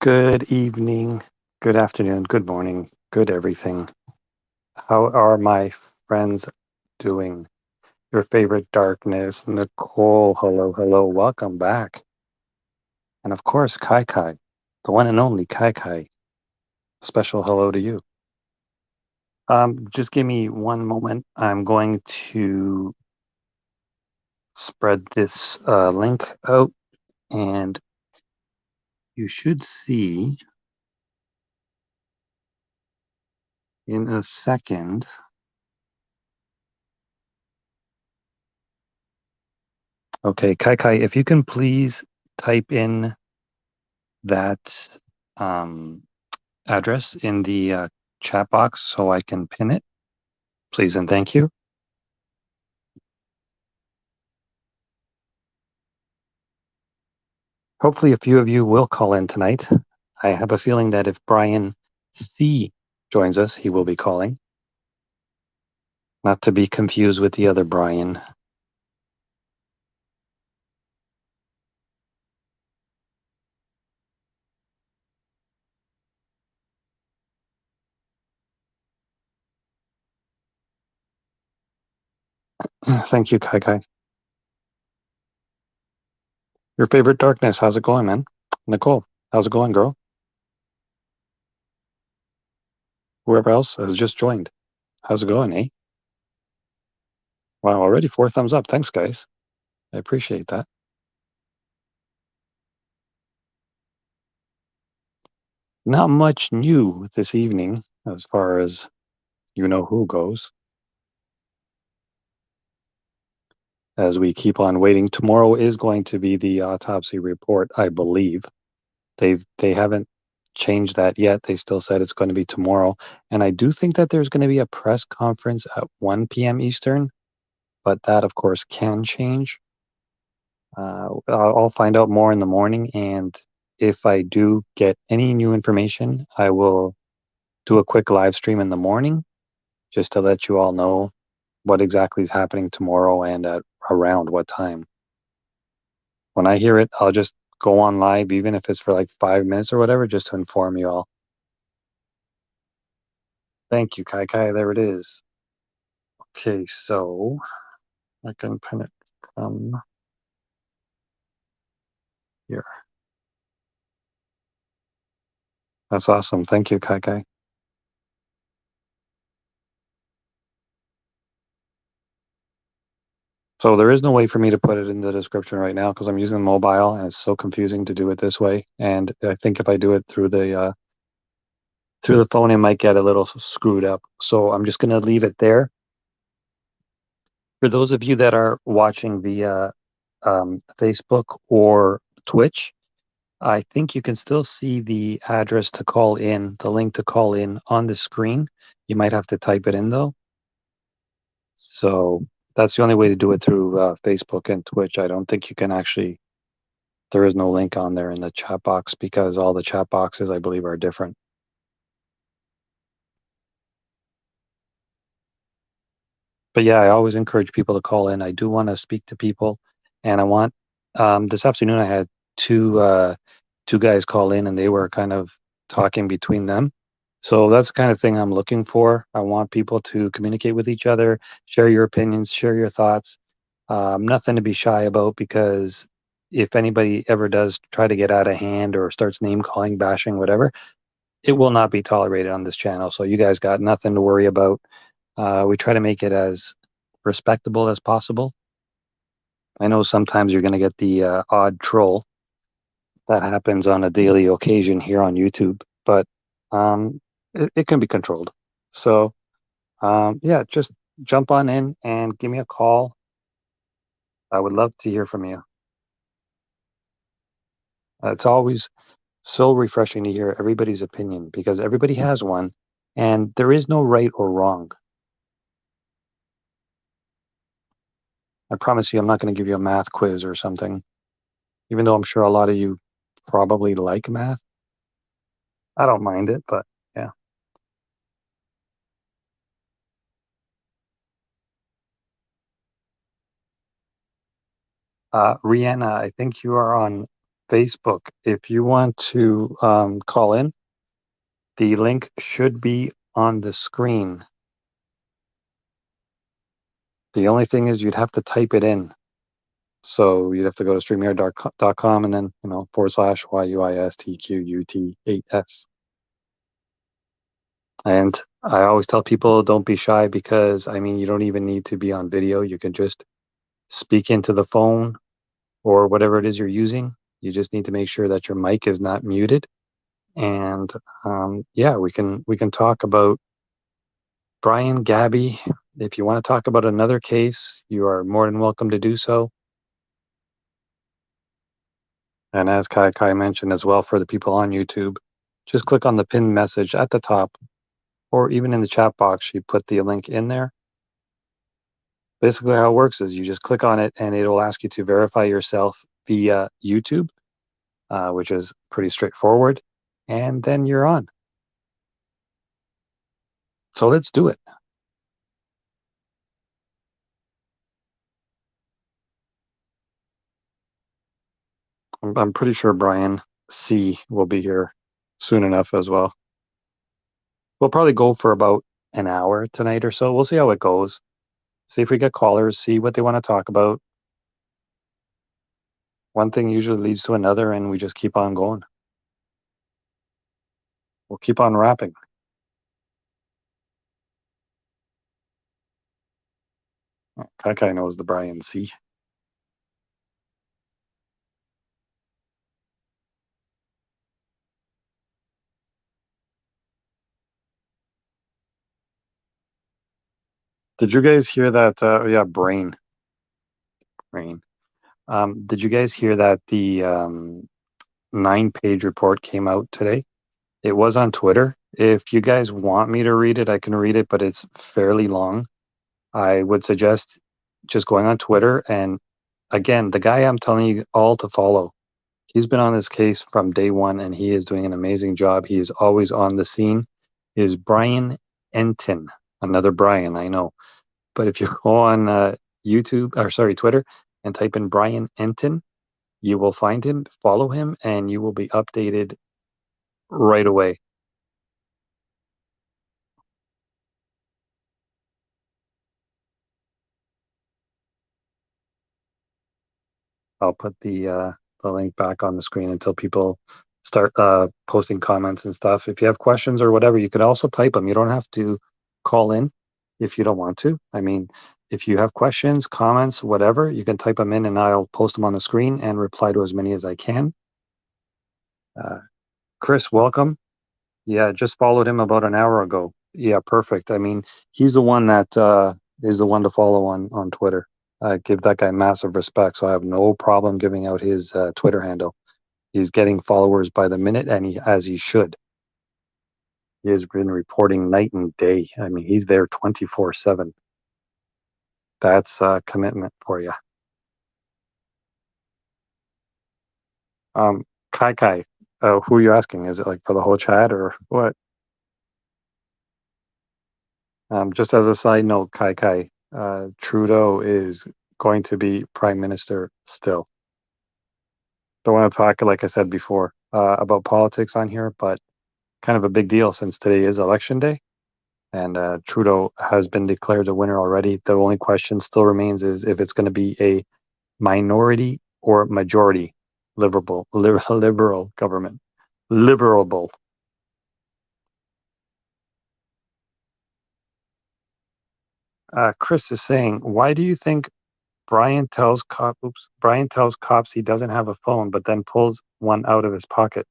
Good evening, good afternoon, good morning, good everything. How are my friends doing? Your favorite darkness, Nicole, hello, hello, welcome back. And of course, Kai Kai, the one and only Kai Kai. Special hello to you. Just give me one moment. I'm going to spread this link out, and you should see in a second. Okay, Kai Kai, if you can please type in that address in the chat box so I can pin it, please and thank you. Hopefully a few of you will call in tonight. I have a feeling that if Brian C joins us, he will be calling. Not to be confused with the other Brian. Thank you, Kai Kai. Your favorite darkness, how's it going, man? Nicole, how's it going, girl? Whoever else has just joined, how's it going, eh? Wow, already 4 thumbs up. Thanks, guys. I appreciate that. Not much new this evening as far as you know who goes. As we keep on waiting, tomorrow is going to be the autopsy report, I believe. They haven't changed that yet. They still said it's going to be tomorrow. And I do think that there's going to be a press conference at 1 p.m. Eastern, but that, of course, can change. I'll find out more in the morning. And if I do get any new information, I will do a quick live stream in the morning just to let you all know what exactly is happening tomorrow and at around what time. When I hear it, I'll just go on live, even if it's for like 5 minutes or whatever, just to inform you all. Thank you, Kai Kai. There it is. Okay, so I can pin it from here. That's awesome. Thank you, Kai Kai. So there is no way for me to put it in the description right now because I'm using mobile and it's so confusing to do it this way. And I think if I do it through the phone, it might get a little screwed up. So I'm just gonna leave it there. For those of you that are watching via Facebook or Twitch, I think you can still see the address to call in, the link to call in on the screen. You might have to type it in though. So that's the only way to do it through Facebook and Twitch. I don't think you can actually, there is no link on there in the chat box because all the chat boxes, I believe, are different. But yeah, I always encourage people to call in. I do want to speak to people, and I want this afternoon I had two guys call in, and they were kind of talking between them. So that's the kind of thing I'm looking for. I want people to communicate with each other, share your opinions, share your thoughts. Nothing to be shy about because if anybody ever does try to get out of hand or starts name calling, bashing, whatever, it will not be tolerated on this channel. So you guys got nothing to worry about. We try to make it as respectable as possible. I know sometimes you're going to get the odd troll that happens on a daily occasion here on YouTube, but it can be controlled. So yeah, just jump on in and give me a call. I would love to hear from you. It's always so refreshing to hear everybody's opinion because everybody has one, and there is no right or wrong. I promise you, I'm not going to give you a math quiz or something, even though I'm sure a lot of you probably like math. I don't mind it, but yeah. Rihanna, I think you are on Facebook. If you want to call in, the link should be on the screen. The only thing is you'd have to type it in. So you'd have to go to streamer.com and then, /YUISTQUT8S. And I always tell people don't be shy because, you don't even need to be on video. You can just speak into the phone or whatever it is you're using. You just need to make sure that your mic is not muted. And yeah, we can talk about Brian, Gabby. If you want to talk about another case, you are more than welcome to do so. And as Kai mentioned as well, for the people on YouTube, just click on the pinned message at the top, or even in the chat box, she put the link in there. Basically, how it works is you just click on it and it'll ask you to verify yourself via YouTube, which is pretty straightforward. And then you're on. So let's do it. I'm pretty sure Brian C will be here soon enough as well. We'll probably go for about an hour tonight or so. We'll see how it goes. See if we get callers, see what they want to talk about. One thing usually leads to another, and we just keep on going. We'll keep on rapping. Kai knows the Brian C. Did you guys hear that? Yeah, brain. Did you guys hear that the 9-page report came out today? It was on Twitter. If you guys want me to read it, I can read it, but it's fairly long. I would suggest just going on Twitter. And again, the guy I'm telling you all to follow, he's been on this case from day one and he is doing an amazing job. He is always on the scene. Is Brian Entin, another Brian, I know. But if you go on Twitter and type in Brian Entin, you will find him, follow him, and you will be updated right away. I'll put the link back on the screen until people start posting comments and stuff. If you have questions or whatever, you could also type them. You don't have to call in if you don't want to. If you have questions, comments, whatever, you can type them in and I'll post them on the screen and reply to as many as I can. Chris, welcome. Yeah, just followed him about an hour ago. Yeah, perfect. He's the one that is the one to follow on Twitter. I give that guy massive respect, so I have no problem giving out his Twitter handle. He's getting followers by the minute, and as he should. He has been reporting night and day. He's there 24/7. That's a commitment for you. Kai, who are you asking? Is it like for the whole chat or what? Just as a side note, Kai, Trudeau is going to be prime minister still. Don't want to talk, like I said before, about politics on here, but kind of a big deal since today is election day. And Trudeau has been declared the winner already. The only question still remains is if it's going to be a minority or majority liberal government. Liberal. Chris is saying, why do you think Brian tells cops he doesn't have a phone, but then pulls one out of his pocket?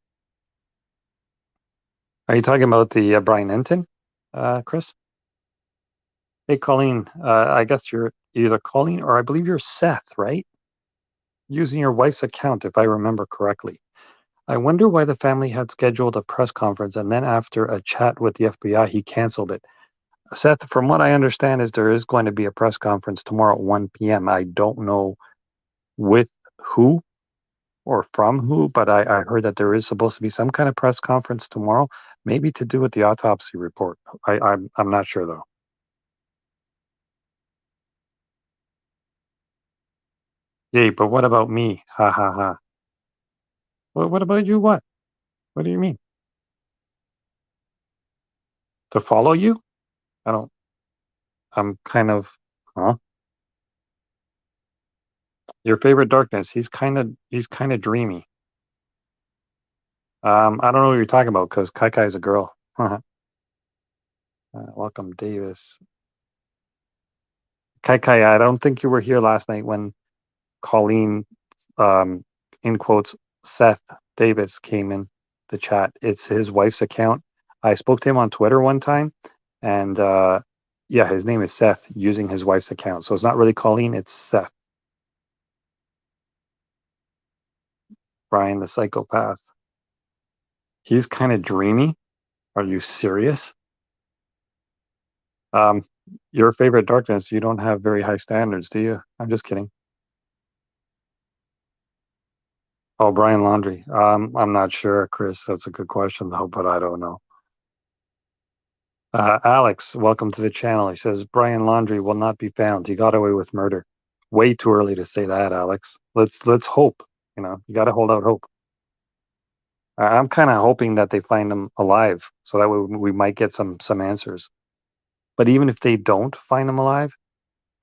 Are you talking about the Brian Enton, Chris? Hey, Colleen, I guess you're either Colleen or I believe you're Seth, right? Using your wife's account, if I remember correctly. I wonder why the family had scheduled a press conference and then after a chat with the FBI, he canceled it. Seth, from what I understand, is there is going to be a press conference tomorrow at 1 p.m. I don't know with who or from who, but I heard that there is supposed to be some kind of press conference tomorrow, maybe to do with the autopsy report. I'm not sure though. Yay, but what about me? Ha ha ha. What about you? What? What do you mean? To follow you? I don't. I'm kind of. Huh? Your favorite darkness? He's kind of dreamy. I don't know what you're talking about because Kai Kai is a girl. Welcome, Davis. Kai Kai, I don't think you were here last night when Colleen, um, in quotes, Seth Davis came in the chat. It's his wife's account. I spoke to him on Twitter one time, and yeah, his name is Seth using his wife's account. So it's not really Colleen, it's Seth. Brian, the psychopath. He's kind of dreamy. Are you serious? Um, your favorite darkness, you don't have very high standards, do you? I'm just kidding. Oh, Brian Laundrie. I'm not sure, Chris. That's a good question, though, but I don't know. Alex, welcome to the channel. He says Brian Laundrie will not be found. He got away with murder. Way too early to say that, Alex. Let's hope. You know, you got to hold out hope. I'm kind of hoping that they find him alive, so that way we might get some answers. But even if they don't find him alive,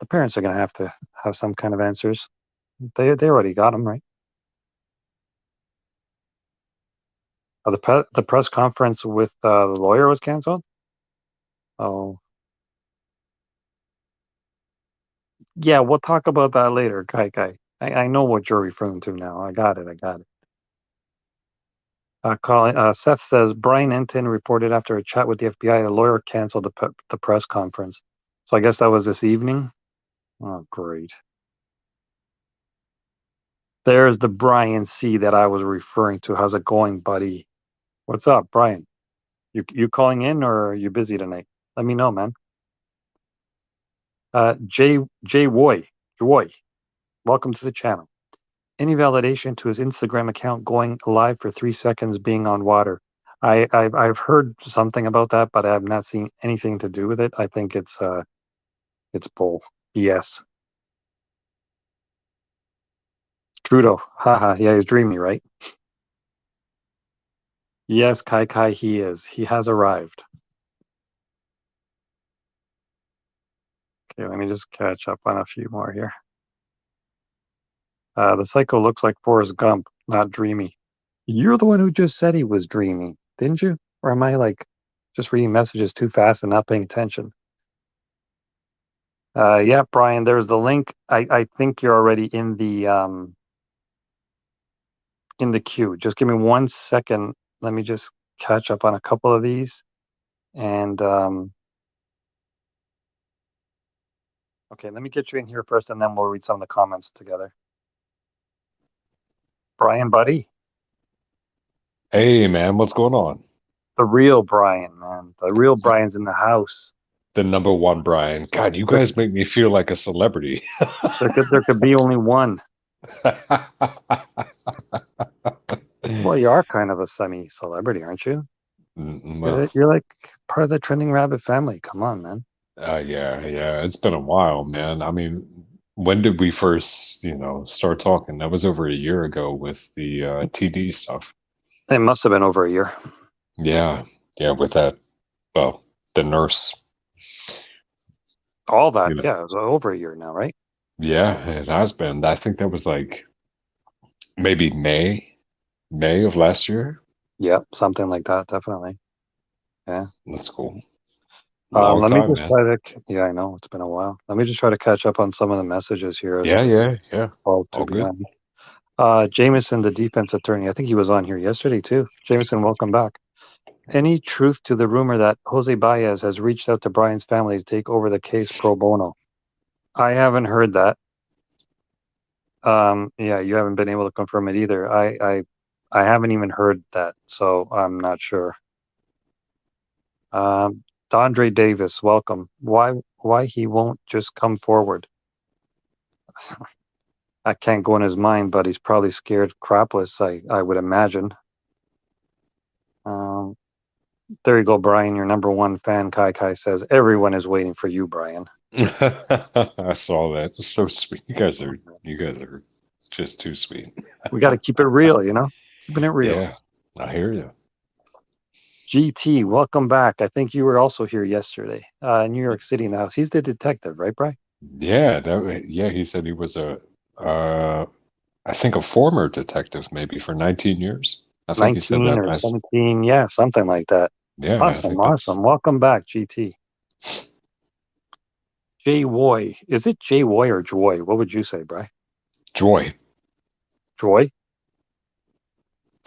the parents are going to have some kind of answers. They already got him, right? The press conference with the lawyer was canceled. Oh, yeah, we'll talk about that later, Kai Kai. I know what you're referring to now. I got it. Seth says Brian Enton reported after a chat with the FBI, the lawyer canceled the press conference. So I guess that was this evening. Oh, great. There's the Brian C that I was referring to. How's it going, buddy? What's up, Brian? You calling in or are you busy tonight? Let me know, man. Jay Woy, welcome to the channel. Any validation to his Instagram account going live for 3 seconds being on water? I've heard something about that, but I have not seen anything to do with it. I think it's bull. Yes. Trudeau. Haha. Yeah, he's dreamy, right? Yes, Kai Kai, he is. He has arrived. Okay, let me just catch up on a few more here. The psycho looks like Forrest Gump, not dreamy. You're the one who just said he was dreamy, didn't you? Or am I like just reading messages too fast and not paying attention? Yeah, Brian, there's the link. I think you're already in the queue. Just give me 1 second. Let me just catch up on a couple of these. And okay, let me get you in here first, and then we'll read some of the comments together. Brian, buddy. Hey, man, what's going on? The real Brian, man. The real Brian's in the house. The number one Brian. God, you guys make me feel like a celebrity. There could be only one. Well, you are kind of a semi-celebrity, aren't you? Well, You're like part of the Trending Rabbit family. Come on, man. yeah, it's been a while, man. I mean, when did we first, start talking? That was over a year ago with the TD stuff. It must have been over a year. Yeah, with that, well, the nurse. All that, yeah, it was over a year now, right? Yeah, it has been. I think that was like maybe May of last year. Yep, something like that, definitely. Yeah. That's cool. Long Let me time, just man. try to. Yeah, I know it's been a while. Let me just try to catch up on some of the messages here as Yeah. well. To All be good. honest, Jameson, the defense attorney. I think he was on here yesterday too. Jameson, welcome back. Any truth to the rumor that Jose Baez has reached out to Brian's family to take over the case pro bono? I haven't heard that. Yeah, you haven't been able to confirm it either. I haven't even heard that, so I'm not sure. Dondre Davis, welcome. Why he won't just come forward? I can't go in his mind, but he's probably scared crapless, I would imagine. Um, there you go, Brian. Your number one fan, Kai Kai, says everyone is waiting for you, Brian. I saw that. It's so sweet. You guys are just too sweet. We got to keep it real, you know. Keeping it real. Yeah, I hear you. GT, welcome back. I think you were also here yesterday. New York City now. He's the detective, right, Bry? Yeah, yeah, he said he was uh, I think a former detective, maybe for 19 years. I think he said 19 that. or 17. Yeah, something like that. Yeah, I Awesome, think that's awesome. Welcome back, GT. Jay Woy. Is it Jay Woy or Joy? What would you say, Bry? joy. Joy?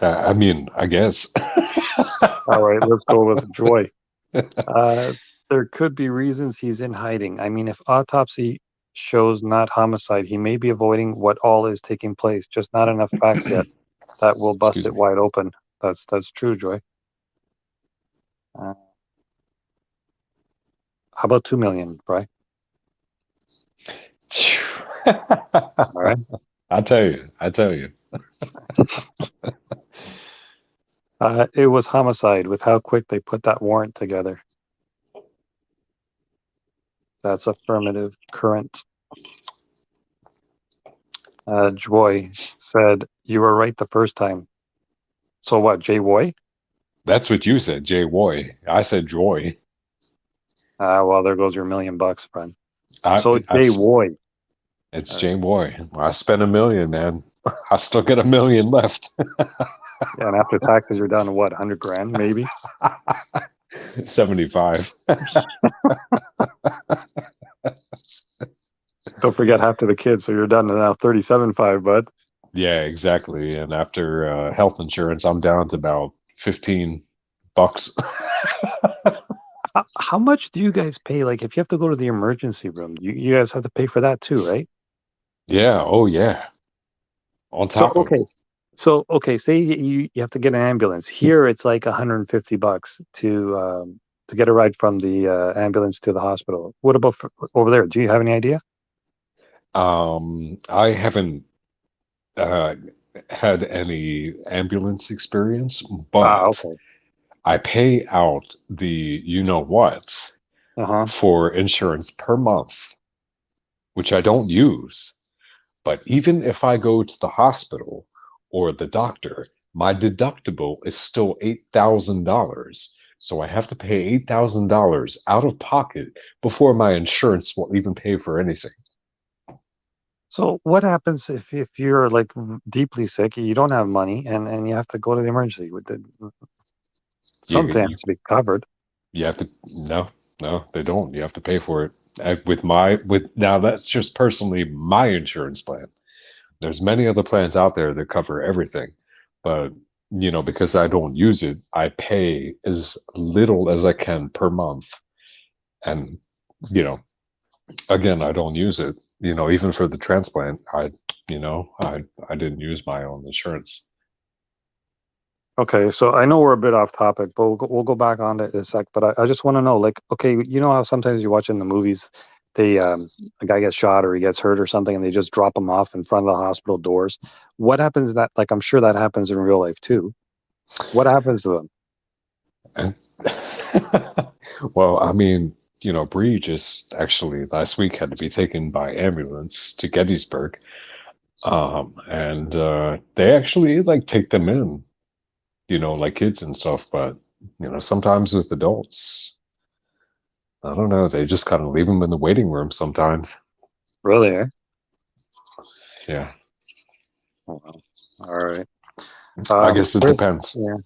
I mean, I guess. All right, let's go with Joy. Uh, there could be reasons he's in hiding. I mean, if autopsy shows not homicide, he may be avoiding what all is taking place. Just not enough facts yet that will bust Excuse it me. wide open. That's true, Joy. Uh, how about 2 million, Bry? All right. I tell you, I tell you. It was homicide with how quick they put that warrant together. That's affirmative. Current. Joy said, you were right the first time. So what, Jay Woy? That's what you said, Jay Woy. I said joy. Well, there goes your $1 million, friend. I, So I, Jay Woy. it's All right. Jay Woy. I spent 1 million, man. I still got 1 million left. Yeah, and after taxes, you're down to what, 100 grand, maybe? 75. Don't forget half to the kids, so you're down to now 37.5, bud. Yeah, exactly. And after health insurance, I'm down to about $15. How much do you guys pay? Like, if you have to go to the emergency room, you guys have to pay for that too, right? Yeah. Oh, yeah. On So, top of okay. So, okay, say you have to get an ambulance. Here, it's like $150 to get a ride from the ambulance to the hospital. What about over there? Do you have any idea? I haven't uh, had any ambulance experience, but Okay. I pay out the you know what Uh-huh. for insurance per month, which I don't use. But even if I go to the hospital or the doctor, my deductible is still $8,000. So I have to pay $8,000 out of pocket before my insurance will even pay for anything. So, what happens if you're like deeply sick, you don't have money, and you have to go to the emergency? With the You, something you, has to be covered. you have to, no, no, they don't. You have to pay for it. With now that's just personally my insurance plan. There's many other plans out there that cover everything, but because I don't use it, I pay as little as I can per month. And, you know, again, I don't use it. Even for the transplant, I didn't use my own insurance. Okay, so I know we're a bit off topic, but we'll go back on that in a sec. But I just want to know, like, okay, you know how sometimes you watch in the movies, they a guy gets shot or he gets hurt or something, and they just drop him off in front of the hospital doors. What happens that, like, I'm sure that happens in real life too. What happens to them? And well, I mean, Bree just actually last week had to be taken by ambulance to Gettysburg. And they actually like take them in, like kids and stuff, but sometimes with adults, I don't know, they just kind of leave them in the waiting room sometimes. Really, eh? Yeah, Oh, well. All right. I guess it Chris, depends. yeah,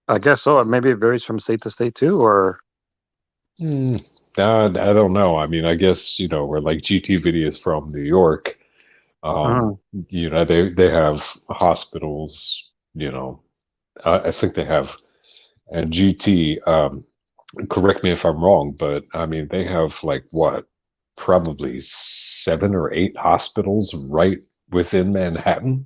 I guess so. Maybe it varies from state to state too, or Hmm. I don't know. I mean, I guess, we're like GT videos from New York. Mhm. They have hospitals, I think they have, and GT, correct me if I'm wrong, but I mean, they have like what, probably 7 or 8 hospitals right within Manhattan.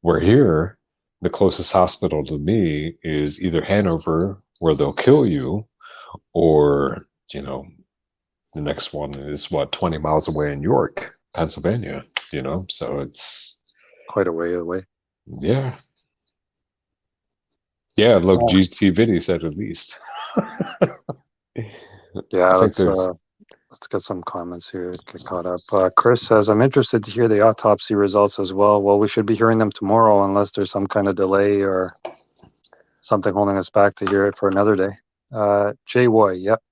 Where here, the closest hospital to me is either Hanover, where they'll kill you, or, the next one is what, 20 miles away in York, Pennsylvania, so it's, Quite a way away. yeah. Yeah, look, Oh, GT Video said at least. I yeah, think that's there's Let's get some comments here. Get caught up. Chris says, I'm interested to hear the autopsy results as well. Well, we should be hearing them tomorrow unless there's some kind of delay or something holding us back to hear it for another day. Jay Woy, yep.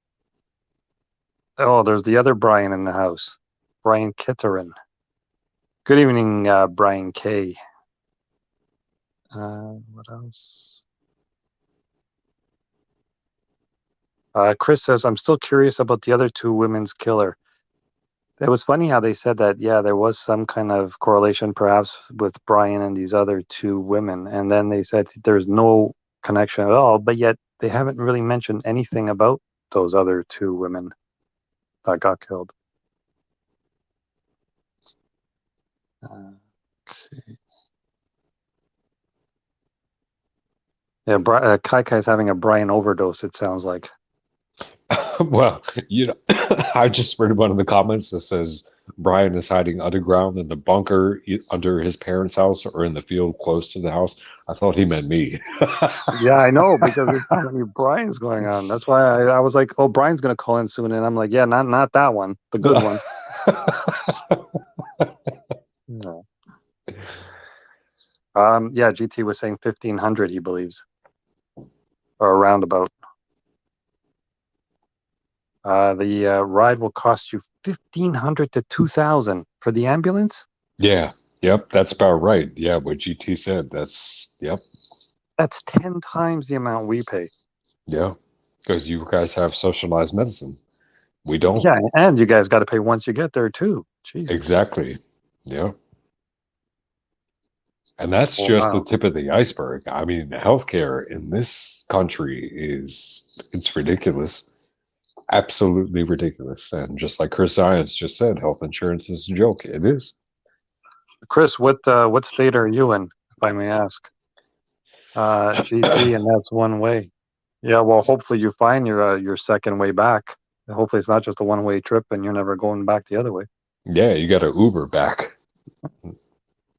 Oh, there's the other Brian in the house. Brian Kitterin. Good evening, Brian K. What else? Chris says, I'm still curious about the other two women's killer. It was funny how they said that, yeah, there was some kind of correlation perhaps with Brian and these other two women. And then they said there's no connection at all, but yet they haven't really mentioned anything about those other two women that got killed. Okay. Yeah, Kai Kai's having a Brian overdose, it sounds like. Well, I just read one of the comments that says Brian is hiding underground in the bunker under his parents' house or in the field close to the house. I thought he meant me. Yeah, I know, because it's telling me Brian's going on. That's why I was like, oh, Brian's going to call in soon. And I'm like, yeah, not that one, the good one. Yeah. Yeah, GT was saying 1,500, he believes, or around about. The ride will cost you 1,500 to 2,000 for the ambulance. Yeah, yep, that's about right. Yeah, what GT said. Yep. That's 10 times the amount we pay. Yeah, because you guys have socialized medicine. We don't. Yeah, and you guys got to pay once you get there too. Jesus. Exactly. Yeah. And that's just the Wow. tip of the iceberg. I mean, healthcare in this country it's ridiculous. Absolutely ridiculous. And just like Chris Science just said, health insurance is a joke. It is. Chris, what state are you in, if I may ask? GT, and that's one way. Yeah, well, hopefully you find your second way back. Hopefully it's not just a one-way trip and you're never going back the other way. Yeah, you got to Uber back.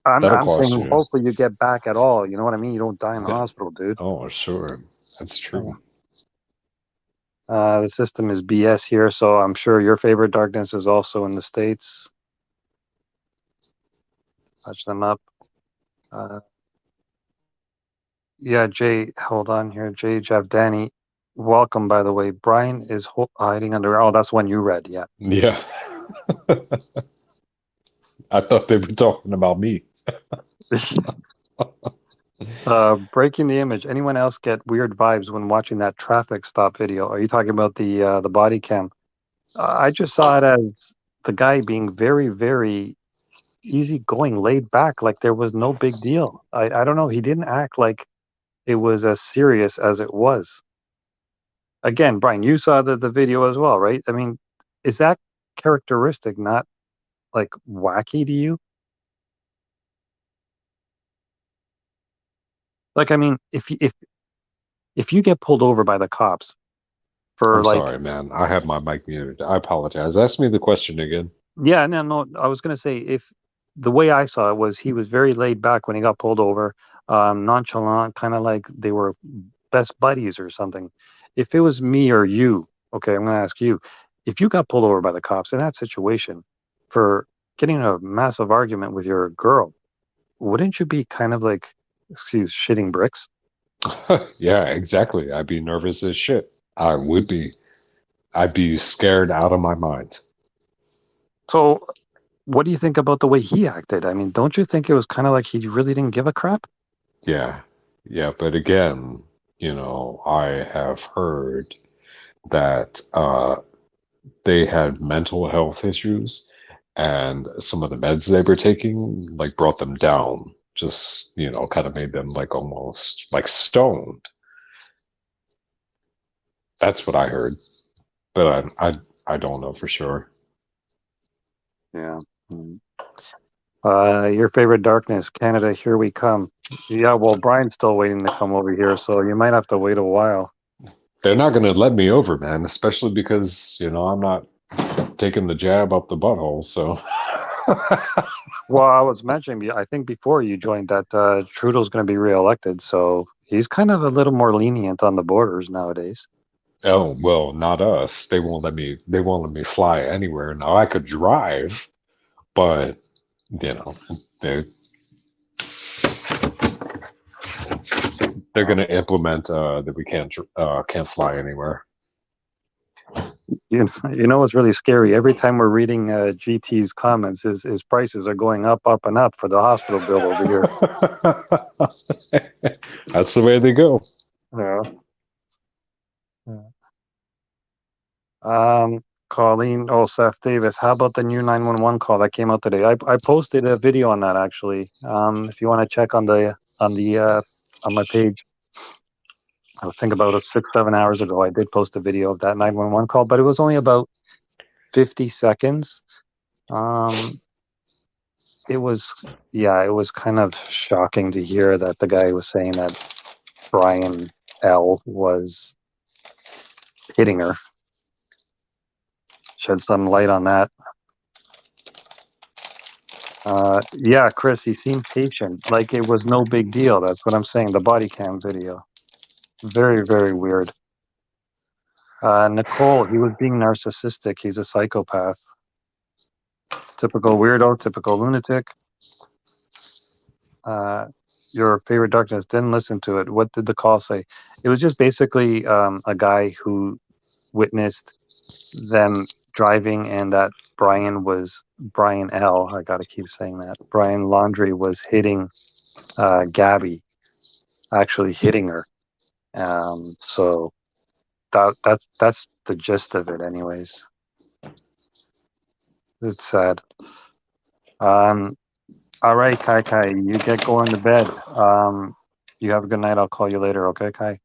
That'll I'm cost saying you. hopefully you get back at all. You know what I mean? You don't die in the hospital, dude. Oh, sure. That's true. The system is BS here, so I'm sure your favorite darkness is also in the States. Touch them up. Yeah, Jay, hold on here. Jay, Jeff, Danny, welcome, by the way. Brian is hiding under. Oh, that's one you read. Yeah. Yeah. I thought they were talking about me. Breaking the image. Anyone else get weird vibes when watching that traffic stop video? Are you talking about the body cam? I just saw it as the guy being very, very easygoing, laid back, like there was no big deal. I don't know. He didn't act like it was as serious as it was. Again, Brian, you saw the video as well, right? I mean, is that characteristic not like wacky to you? Like, I mean, if you get pulled over by the cops for I'm like, sorry, man. I have my mic muted. I apologize. Ask me the question again. yeah, no, I was gonna say if the way I saw it was he was very laid back when he got pulled over, nonchalant, kind of like they were best buddies or something. If it was me or you, okay, I'm gonna ask you, if you got pulled over by the cops in that situation for getting in a massive argument with your girl, wouldn't you be kind of like, excuse, shitting bricks? Yeah, exactly. I'd be nervous as shit. I would be. I'd be scared out of my mind. So, what do you think about the way he acted? I mean, don't you think it was kind of like he really didn't give a crap? Yeah. Yeah. But again, I have heard that they had mental health issues and some of the meds they were taking like brought them down. Just, kind of made them like almost like stoned. That's what I heard. But I don't know for sure. Yeah. Mm. Your favorite darkness, Canada, here we come. Yeah, well, Brian's still waiting to come over here, so you might have to wait a while. They're not going to let me over, man, especially because, I'm not taking the jab up the butthole. So, Well, I was mentioning, I think before you joined that Trudeau's going to be reelected, so he's kind of a little more lenient on the borders nowadays. Oh, well, not us. They won't let me fly anywhere. Now I could drive, but you know, they they're going Um, to implement that we can't fly anywhere. you know what's really scary? Every time we're reading GT's comments, his prices are going up and up for the hospital bill over here. That's the way they go. Yeah. Yeah. Um, Colleen, oh, Seth Davis, how about the new 911 call that came out today? I posted a video on that actually. If you want to check on my page, I think about it 6, 7 hours ago, I did post a video of that 911 call, but it was only about 50 seconds. Um, it was kind of shocking to hear that the guy was saying that Brian L was hitting her. Shed some light on that. Yeah, Chris, he seemed patient, like it was no big deal. That's what I'm saying. The body cam video, very, very weird. Nicole, he was being narcissistic. He's a psychopath. Typical weirdo, typical lunatic. Uh, your favorite darkness, didn't listen to it. What did the call say? It was just basically a guy who witnessed them driving and that Brian L. I gotta keep saying that. Brian Laundrie was hitting Gabby, actually hitting her. So that's the gist of it, anyways. It's sad. Um, all right, Kai Kai, you get going to bed. You have a good night. I'll call you later, okay, Kai?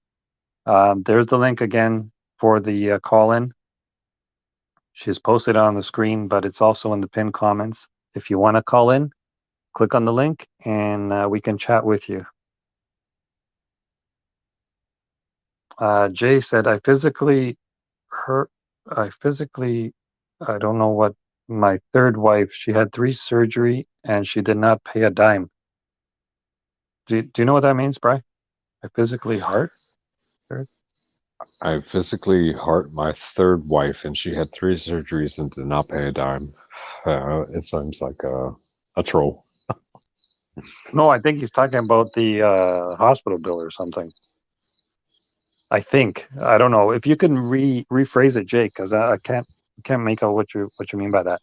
There's the link again for the call in. She's posted it on the screen, but it's also in the pinned comments. If you want to call in, click on the link and we can chat with you. Jay said, hurt, I physically, I don't know what, my third wife, she had 3 surgery and she did not pay a dime. Do you know what that means, Bry? I physically hurt her? I physically hurt my third wife, and she had 3 surgeries and did not pay a dime. It seems like a troll. No, I think he's talking about the hospital bill or something. I think. I don't know. If you can rephrase it, Jake, because I can't make out what you mean by that.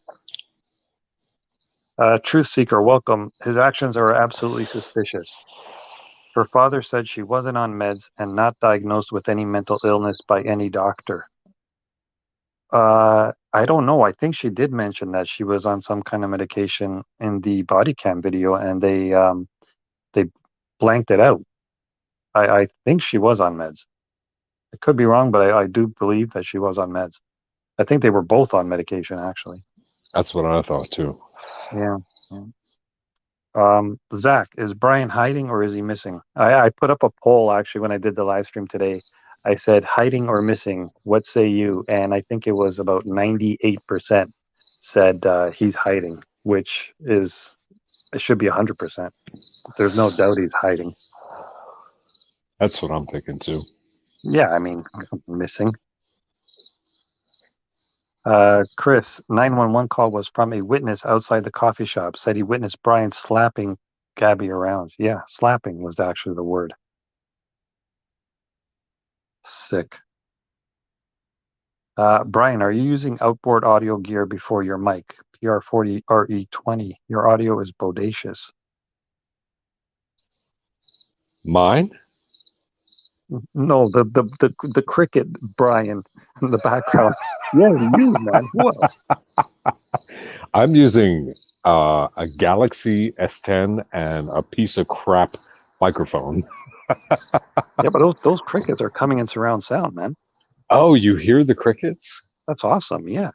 Truth seeker, welcome. His actions are absolutely suspicious. Her father said she wasn't on meds and not diagnosed with any mental illness by any doctor. I don't know. I think she did mention that she was on some kind of medication in the body cam video, and they blanked it out. I think she was on meds. I could be wrong, but I do believe that she was on meds. I think they were both on medication, actually. That's what I thought too. Yeah. Yeah. Zach, is Brian hiding or is he missing? I put up a poll actually when I did the live stream today. I said hiding or missing. What say you? And I think it was about 98% said he's hiding, which is it should be 100%. There's no doubt he's hiding. That's what I'm thinking too. Yeah, I mean missing. Chris, 911 call was from a witness outside the coffee shop. Said he witnessed Brian slapping Gabby around. Yeah, slapping was actually the word. Sick. Brian, are you using outboard audio gear before your mic? PR40 RE20. Your audio is bodacious. Mine? No, the cricket, Brian, in the background. Yeah, you, man. Who else? I'm using a Galaxy S10 and a piece of crap microphone. Yeah, but those crickets are coming in surround sound, man. Oh, you hear the crickets? That's awesome. Yeah.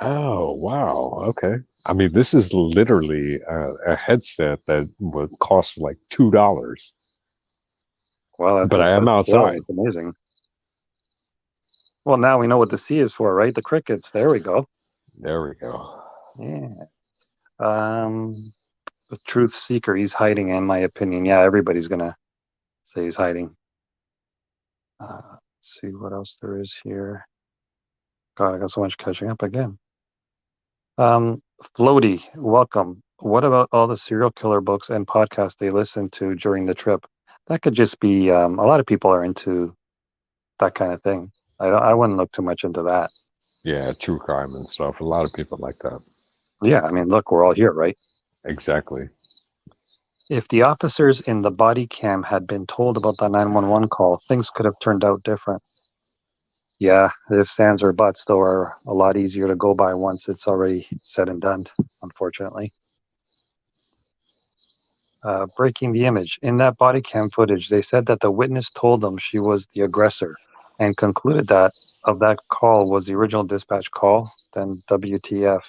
Oh, wow. Okay. I mean, this is literally a headset that would cost like $2, Well, but I am still outside. that's amazing. Well, now we know what the C is for, right? The crickets. There we go. There we go. Yeah. Um, the truth seeker, he's hiding, in my opinion. Yeah, everybody's gonna say he's hiding. Uh, Let's see what else there is here. God, I got so much catching up again. Um, Floaty, welcome. What about all the serial killer books and podcasts they listen to during the trip? That could just be a lot of people are into that kind of thing. I wouldn't look too much into that. Yeah, true crime and stuff. A lot of people like that. Yeah, I mean, look, we're all here, right? Exactly. If the officers in the body cam had been told about the 911 call, things could have turned out different. Yeah, ifs, ands, or buts, though, are a lot easier to go by once it's already said and done, unfortunately. Breaking the image. In that body cam footage, they said that the witness told them she was the aggressor and concluded that of that call was the original dispatch call, then WTF.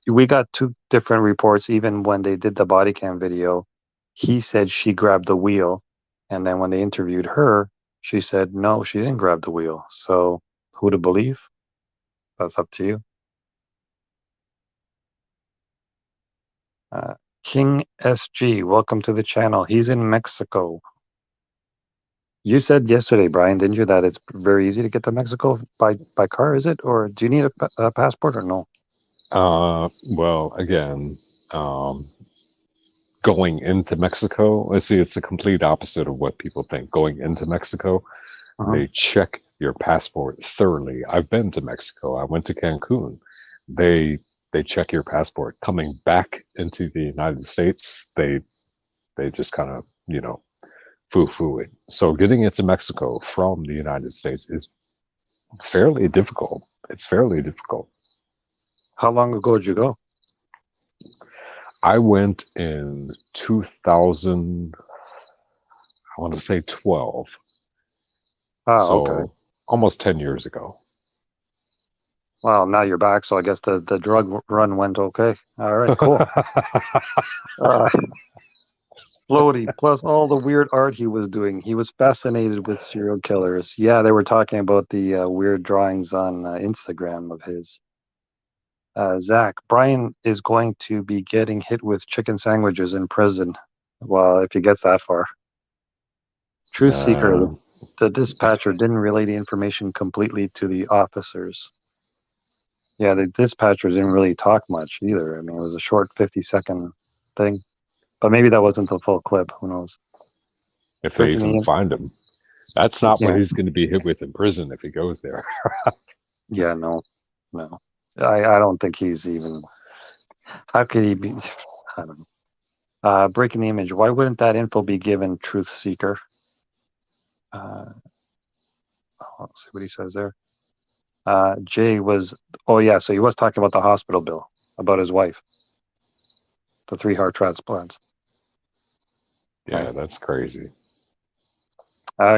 We got two different reports. Even when they did the body cam video, he said she grabbed the wheel, and then when they interviewed her, she said no, she didn't grab the wheel. So who to believe? That's up to you. uh, King SG, welcome to the channel. He's in Mexico. You said yesterday, Brian, didn't you, that it's very easy to get to Mexico by car? Is it, or do you need a passport or no? Well, again, um, going into Mexico, let's see, it's the complete opposite of what people think. Going into Mexico, Uh-huh. they check your passport thoroughly. I've been to Mexico. I went to Cancun. They they check your passport. Coming back into the United States, they just kind of, foo-foo it. So getting into Mexico from the United States is fairly difficult. It's fairly difficult. How long ago did you go? I went in 2000, I want to say 12. Ah, okay. So almost 10 years ago. Well, now you're back, so I guess the drug run went okay. All right, cool. Uh, Floaty, plus all the weird art he was doing. He was fascinated with serial killers. Yeah, they were talking about the weird drawings on Instagram of his. Zach, Brian is going to be getting hit with chicken sandwiches in prison. Well, if he gets that far. Truth Seeker, Uh, the dispatcher didn't relay the information completely to the officers. Yeah, the dispatcher didn't really talk much either. I mean, it was a short 50-second thing. But maybe that wasn't the full clip. Who knows? if they Breaking even the find him. That's not what yeah, he's going to be hit with in prison if he goes there. yeah, no, no. I don't think he's even. How could he be? I don't know. Breaking the image. Why wouldn't that info be given, Truth Seeker? Uh, let's see what he says there. Jay was. Oh yeah, so he was talking about the hospital bill about his wife, the 3 heart transplants. Yeah, Right. that's crazy.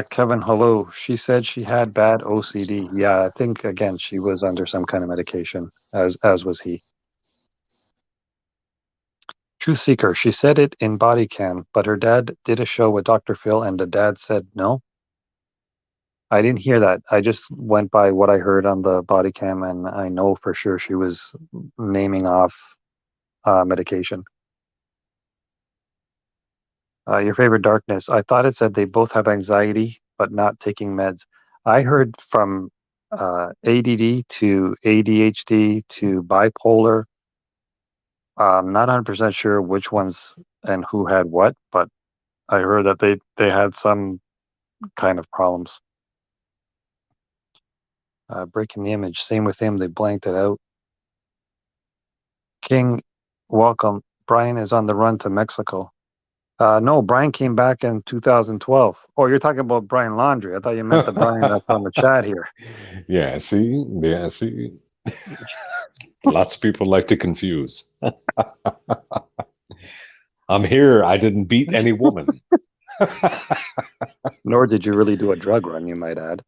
Kevin, hello. She said she had bad OCD. Yeah, I think again she was under some kind of medication, as was he. Truth Seeker. She said it in body cam, but her dad did a show with Dr. Phil, and the dad said no. I didn't hear that. I just went by what I heard on the body cam, and I know for sure she was naming off medication. Your favorite darkness. I thought it said they both have anxiety, but not taking meds. I heard from ADD to ADHD to bipolar. I'm not 100% sure which ones and who had what, but I heard that they had some kind of problems. Breaking the image. Same with him. They blanked it out. King, welcome. Brian is on the run to Mexico. No, Brian came back in 2012. Oh, you're talking about Brian Laundrie. I thought you meant the Brian that's on the chat here. Yeah, see? Yeah, see? Lots of people like to confuse. I'm here. I didn't beat any woman. Nor did you really do a drug run, you might add.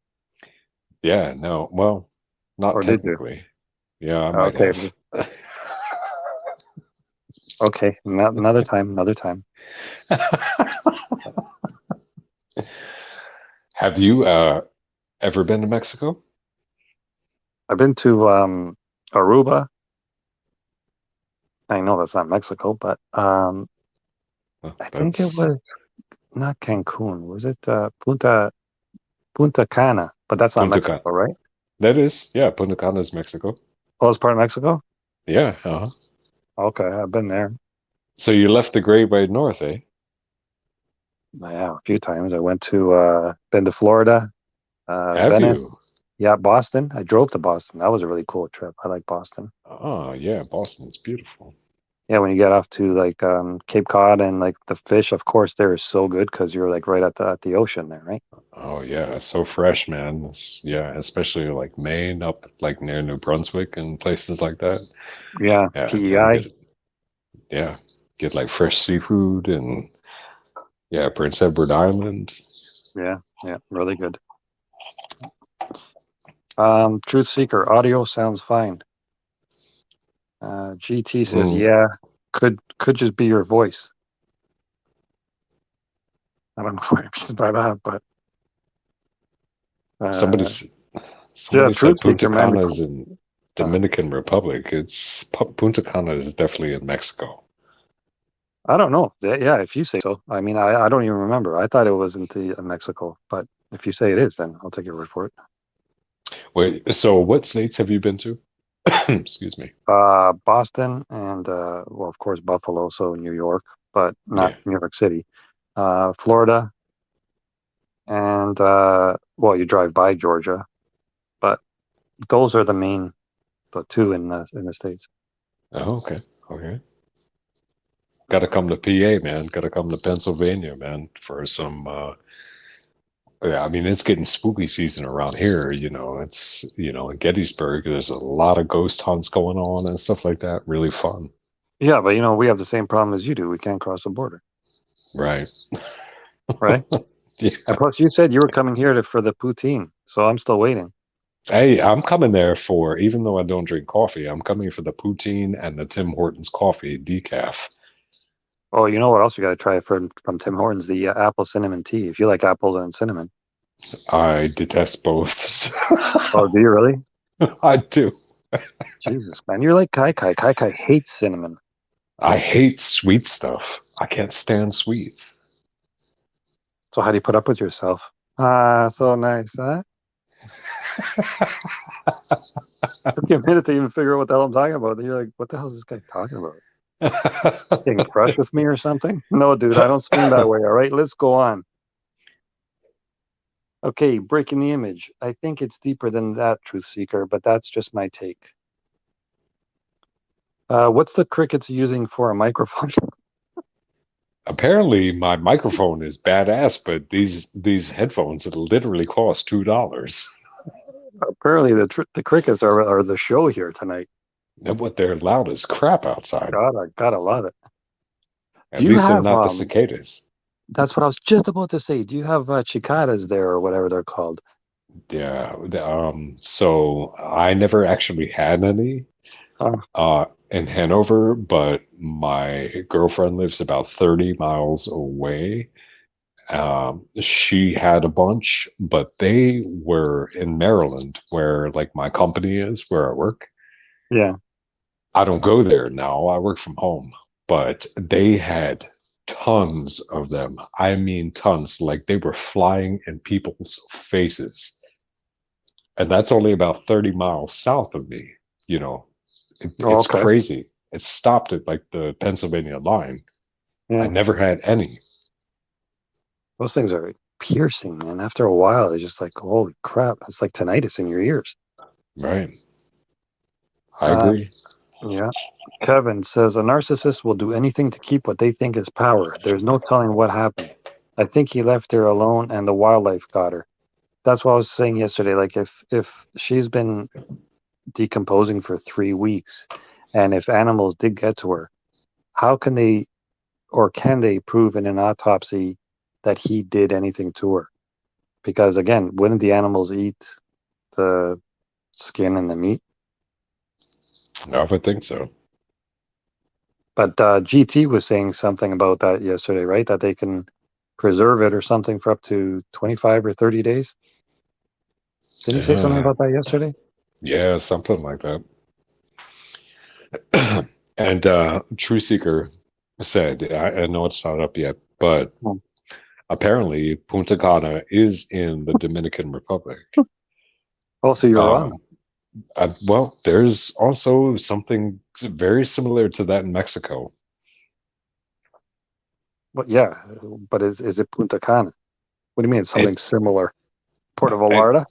Yeah, no. Well, not Or did you? technically. Yeah, I might Okay. have. Okay. Another time. Another time. Have you ever been to Mexico? I've been to Aruba. I know that's not Mexico, but Huh, I think it That's was not Cancun. Was it Punta? Punta Cana, but that's not Punta Cana. Mexico, right? That is, yeah, Punta Cana is Mexico. Oh, it's part of Mexico? Yeah, uh-huh. Okay, I've been there. So you left the Great White North, eh? Yeah, a few times. I went to been to Florida, Have Venice, you? yeah, Boston. I drove to Boston. That was a really cool trip. I like Boston. Oh, yeah, Boston's beautiful. Yeah, when you get off to like Cape Cod and like the fish, of course, there is so good because you're like right at the ocean there, right? Oh, yeah, so fresh, man. Yeah, especially like Maine, up like near New Brunswick and places like that. Yeah, Yeah, man, PEI. yeah, get like fresh seafood and yeah, Prince Edward Island. Yeah, yeah, really good. Truth Seeker, audio sounds fine. GT says, Mm. yeah, could just be your voice. I don't know what it means by that, but Somebody, uh, yeah, somebody Truth said Punta Seeker, man. Cana is in Uh, Dominican Republic. Punta Cana is definitely in Mexico. I don't know. Yeah, if you say so. I mean, I don't even remember. I thought it was into Mexico, but if you say it is, then I'll take your word for it. Wait, so what states have you been to? Excuse me. Boston and well, of course, Buffalo, so New York, but not Yeah. New York City. Florida, and well, you drive by Georgia, but those are the two in the states. Oh, okay. Okay. Got to come to PA, man. Got to come to Pennsylvania, man, for some. Yeah, I mean, it's getting spooky season around here. In Gettysburg, there's a lot of ghost hunts going on and stuff like that. Really fun. Yeah, but we have the same problem as you do. We can't cross the border, Right. right? And Yeah. plus, you said you were coming here for the poutine, so I'm still waiting. Hey, I'm coming there for, even though I don't drink coffee, I'm coming for the poutine and the Tim Hortons coffee decaf. Oh, you know what else you got to try from Tim Hortons? The apple cinnamon tea. If you like apples and cinnamon. I detest both. Oh, do you really? I do. Jesus, man, you're like Kai Kai. Kai Kai hates cinnamon. I hate sweet stuff. I can't stand sweets. So how do you put up with yourself? Ah, so nice, huh? Took you a minute to even figure out what the hell I'm talking about. Then you're like, what the hell is this guy talking about? Getting fresh with me or something? No, dude, I don't swing that way. All right, let's go on. Okay, breaking the image. I think it's deeper than that, Truth Seeker, but that's just my take. What's the crickets using for a microphone? Apparently, my microphone is badass, but these headphones literally cost $2. Apparently, the crickets are the show here tonight. And what they're loud as crap outside. God, I gotta love it. Do At you least they're have not the cicadas. That's what I was just about to say. Do you have cicadas there or whatever they're called? Yeah. So I never actually had any Oh, in Hanover, but my girlfriend lives about 30 miles away. She had a bunch, but they were in Maryland, where like my company is, where I work. yeah. I don't go there now. I work from home, but they had tons of them. I mean, tons. Like they were flying in people's faces. And that's only about 30 miles south of me. You know, Oh, it's okay. crazy. It stopped at like the Pennsylvania line. I Yeah. never had any. Those things are piercing, man. After a while, it's just like, holy crap. It's like tinnitus in your ears. Right. I Uh, agree. yeah. Kevin says a narcissist will do anything to keep what they think is power. There's no telling what happened. I think he left her alone and the wildlife got her. That's what I was saying yesterday. Like if she's been decomposing for 3 weeks and if animals did get to her, how can they or can they prove in an autopsy that he did anything to her? Because again, wouldn't the animals eat the skin and the meat? I would think so. But GT was saying something about that yesterday, right? That they can preserve it or something for up to 25 or 30 days. Didn't he say something Yeah. about that yesterday? Yeah, something like that. And True Seeker said, I know it's not up yet, but Hmm. Apparently, Punta Cana is in the Dominican Republic. Oh, so you're wrong. Um, well, there's also something very similar to that in Mexico. But yeah, but is it Punta Cana? What do you mean? It's something It, similar? Puerto I, Vallarta?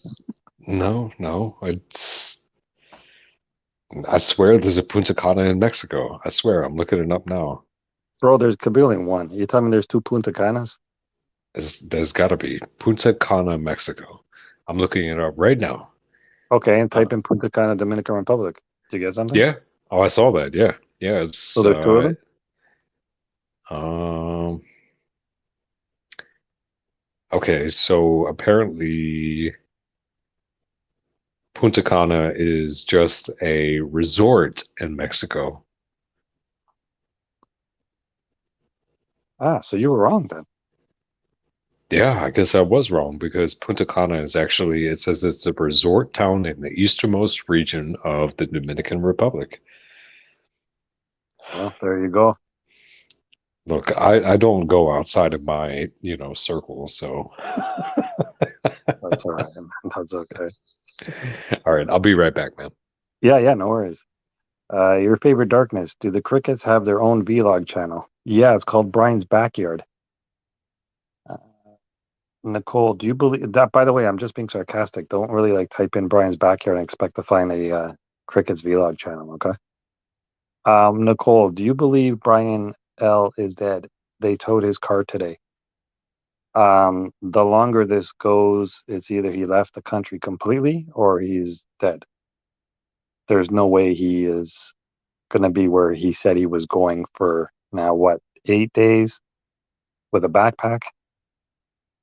no, no, I swear there's a Punta Cana in Mexico. I swear, I'm looking it up now. Bro, there's could be only one. You telling me there's two Punta Canas? There's got to be Punta Cana, Mexico. I'm looking it up right now. Okay, and Uh, type in Punta Cana, Dominican Republic. Did you get something? yeah. Oh, I saw that. Yeah. Yeah. So there's two of them? Um, okay. So apparently Punta Cana is just a resort in Mexico. Ah, so you were wrong then. Yeah, I guess I was wrong because Punta Cana is actually, it says it's a resort town in the easternmost region of the Dominican Republic. Well, there you go. Look, I don't go outside of my, circle, so That's all right, man. That's okay. all right, I'll be right back, man. Yeah, yeah, no worries. Your favorite darkness. Do the crickets have their own vlog channel? Yeah, it's called Brian's Backyard. Uh, Nicole, do you believe that? By the way, I'm just being sarcastic. Don't really like type in Brian's Backyard and expect to find a crickets vlog channel. Okay. Nicole, do you believe Brian L is dead? They towed his car today. The longer this goes, it's either he left the country completely or he's dead. There's no way he is going to be where he said he was going for now, what, 8 days with a backpack?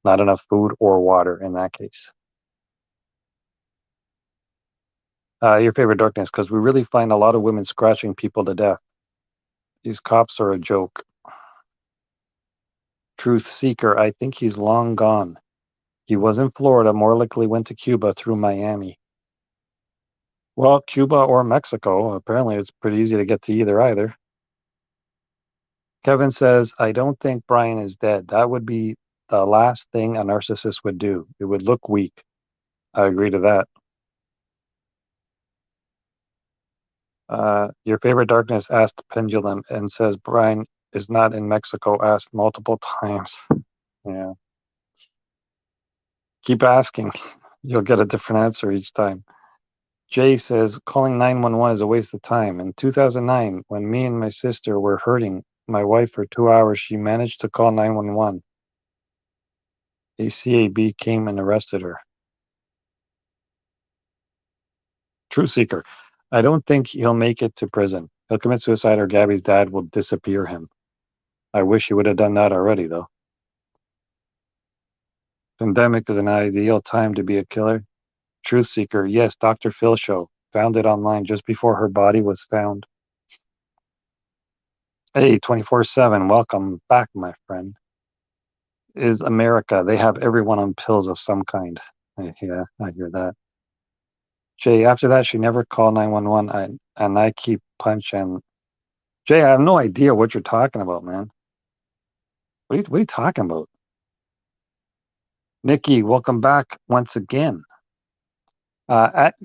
Not enough food or water in that case. Your favorite darkness, because we really find a lot of women scratching people to death. These cops are a joke. Truth seeker, I think he's long gone. He was in Florida, more likely went to Cuba through Miami. Well, Cuba or Mexico. Apparently, it's pretty easy to get to either. Kevin says, I don't think Brian is dead. That would be the last thing a narcissist would do. It would look weak. I agree to that. Your favorite darkness asked Pendulum and says Brian is not in Mexico, asked multiple times. Yeah. Keep asking. You'll get a different answer each time. Jay says calling 911 is a waste of time. In 2009, when me and my sister were hurting my wife for 2 hours, she managed to call 911. A CAB came and arrested her. Truth seeker. I don't think he'll make it to prison. He'll commit suicide or Gabby's dad will disappear him. I wish he would have done that already, though. Pandemic is an ideal time to be a killer. Truth seeker. Yes, Dr. Phil show. Found it online just before her body was found. Hey, 24/7. Welcome back, my friend. Is America. They have everyone on pills of some kind. Yeah, I hear that. Jay, after that, she never called 911, and I keep punching. Jay, I have no idea what you're talking about, man. What are you talking about? Nikki, welcome back once again. At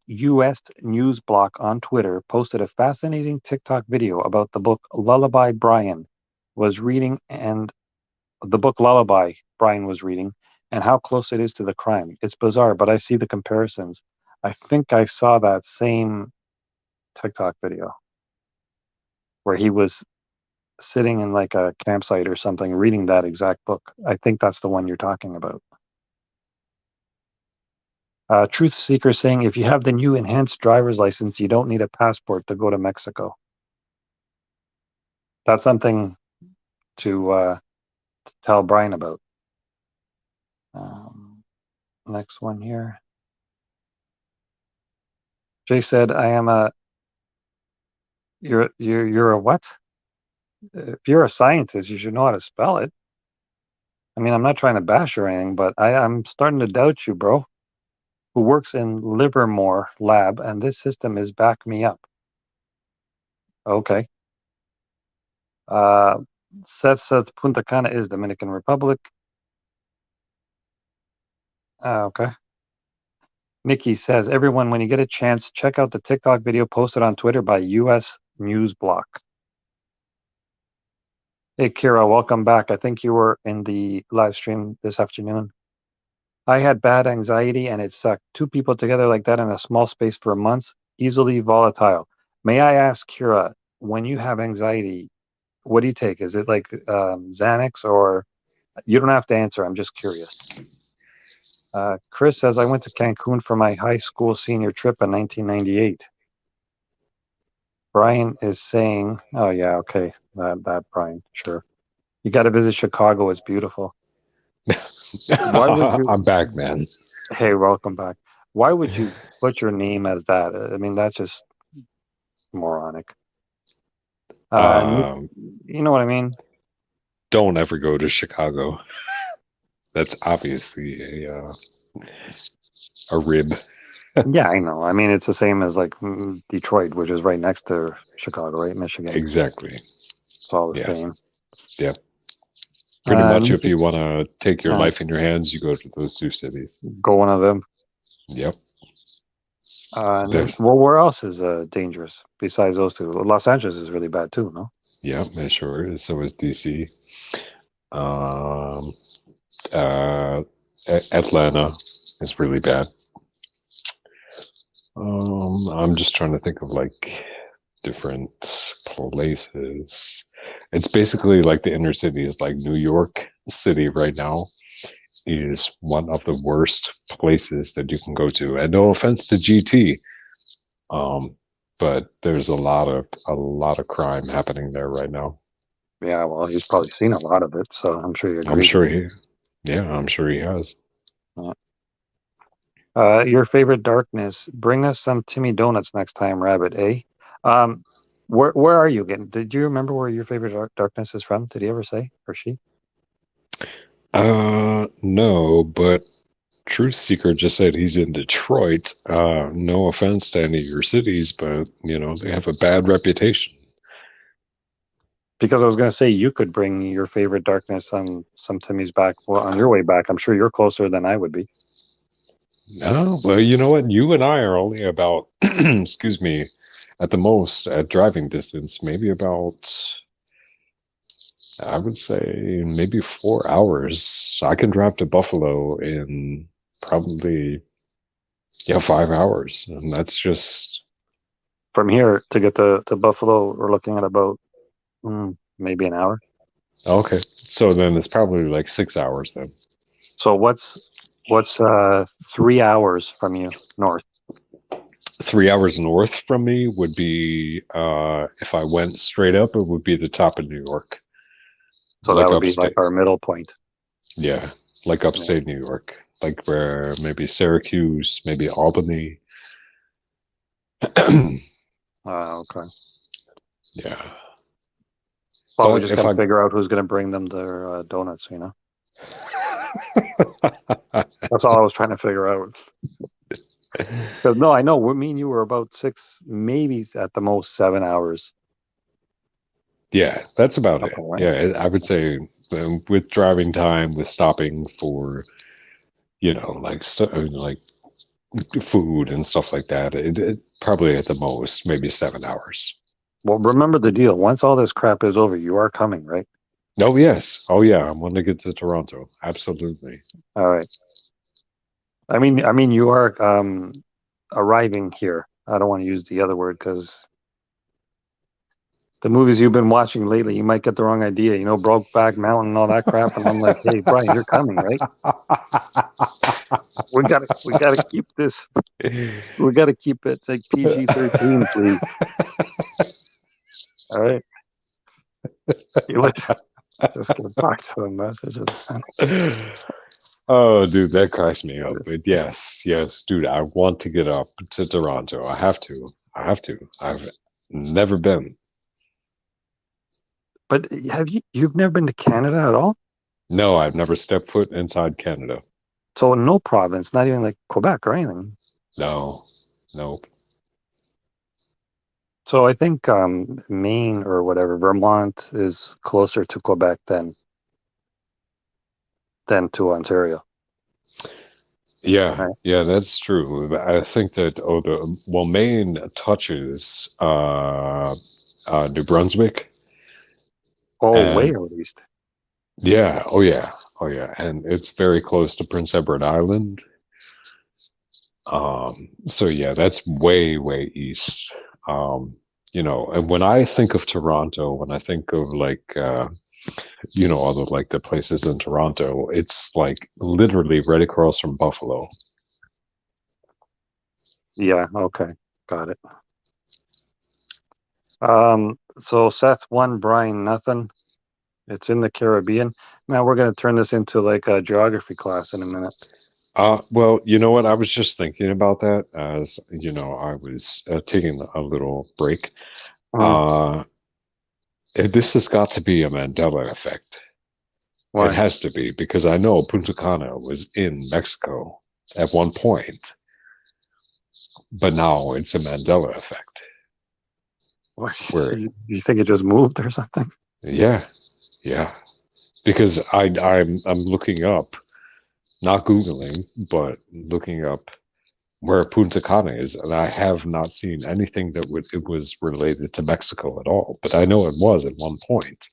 US News Block on Twitter posted a fascinating TikTok video about the book Lullaby Brian was reading and the book Lullaby Brian was reading and how close it is to the crime. It's bizarre, but I see the comparisons. I think I saw that same TikTok video where he was sitting in like a campsite or something reading that exact book. I think that's the one you're talking about. Truth Seeker saying if you have the new enhanced driver's license, you don't need a passport to go to Mexico. That's something to tell Brian about. Um, Next one here. Jay said, "I am a you're a what? If you're a scientist, you should know how to spell it. I mean, I'm not trying to bash or anything, but I'm starting to doubt you, bro. Who works in Livermore Lab, and this system is back me up. Okay. Uh, Seth says Punta Cana is Dominican Republic. Okay. Nikki says, everyone, when you get a chance, check out the TikTok video posted on Twitter by US News Block. Hey, Kira, welcome back. I think you were in the live stream this afternoon. I had bad anxiety and it sucked. Two people together like that in a small space for months, easily volatile. May I ask, Kira, when you have anxiety, what do you take? Is it like Xanax, or you don't have to answer? I'm just curious. Chris says, I went to Cancun for my high school senior trip in 1998. Brian is saying, oh, yeah, okay. That Brian, sure. You got to visit Chicago. It's beautiful. Why would you? I'm back, man. Hey, welcome back. Why would you put your name as that? I mean, that's just moronic. Um, You know what I mean? don't ever go to Chicago. That's obviously a rib. Yeah, I know. I mean, it's the same as like Detroit, which is right next to Chicago, right? Michigan. Exactly. It's all the Yeah. same. Yeah. Pretty much, if Nikki, you want to take your life in your hands, you go to those two cities. go one of them. Yep. Well, where else is dangerous besides those two? Los Angeles is really bad too, no? Yeah, it sure is. So is DC. Um, uh, Atlanta is really bad. I'm just trying to think of like different places. It's basically like the inner cities, like New York City right now is one of the worst places that you can go to. And no offense to GT, but there's a lot of crime happening there right now. Yeah, well, he's probably seen a lot of it, so I'm sure he I'm agrees with sure me. I'm sure he has. Yeah. Your favorite darkness. Bring us some Timmy Donuts next time, Rabbit, eh? Um, where are you again? Did you remember where your favorite darkness is from? Did he ever say, or she? No, but Truth Seeker just said he's in Detroit. No offense to any of your cities, but they have a bad reputation. Because I was going to say you could bring your favorite darkness on some Timmy's back. Well, on your way back, I'm sure you're closer than I would be. No, well, you know what? You and I are only about, excuse me, at the most at driving distance, maybe about, I would say maybe 4 hours. I can drive to Buffalo in probably, yeah, 5 hours. And that's just, From here to get to Buffalo, we're looking at about maybe an hour. okay. So then it's probably like 6 hours then. So what's 3 hours from you north? 3 hours north from me would be, if I went straight up, it would be the top of New York, So that like would be like upstate. our middle point. Yeah, like Yeah. upstate New York, like where maybe Syracuse, maybe Albany. Okay. Yeah, Well, we but just if got to I, figure out who's going to bring them their donuts. That's all I was trying to figure out. Because no, I know. Me and you were about 6, maybe at the most 7 hours yeah, that's about up it. away. Yeah, I would say with driving time, with stopping for, like food and stuff like that, it probably at the most maybe 7 hours. Well, remember the deal. Once all this crap is over, you are coming, right? Oh yes, oh yeah, I want to get to Toronto. Absolutely. All right. I mean, you are arriving here. I don't want to use the other word because the movies you've been watching lately, you might get the wrong idea. Brokeback Mountain and all that crap. And I'm like, hey, Brian, you're coming, right? We gotta keep this. We gotta keep it like PG-13, please. All right. Let's just get back to the messages. Oh, dude, that cracks me up. But yes, yes, dude, I want to get up to Toronto. I have to. I have to. I've never been. But you've never been to Canada at all? No, I've never stepped foot inside Canada. So no province, not even like Quebec or anything. No, no. So I think Maine or whatever, Vermont is closer to Quebec than to Ontario. Yeah, Right? yeah, that's true. I think that Maine touches New Brunswick, Oh, way and out east. yeah, oh yeah, oh yeah, and it's very close to Prince Edward Island. So yeah, that's way east. And when I think of Toronto, when I think of like other like the places in Toronto, it's like literally right across from Buffalo. Yeah, okay. Got it. So Seth won, Brian nothing. It's in the Caribbean. Now we're gonna turn this into like a geography class in a minute. Well, you know what? I was just thinking about that as, I was taking a little break. Mm, Uh, this has got to be a Mandela effect. It why? has to be because I know Punta Cana was in Mexico at one point, but now it's a Mandela effect Why? where, You think it just moved or something? yeah, yeah, because I'm looking up, not Googling, but looking up where Punta Cana is, and I have not seen anything that it was related to Mexico at all. But I know it was at one point.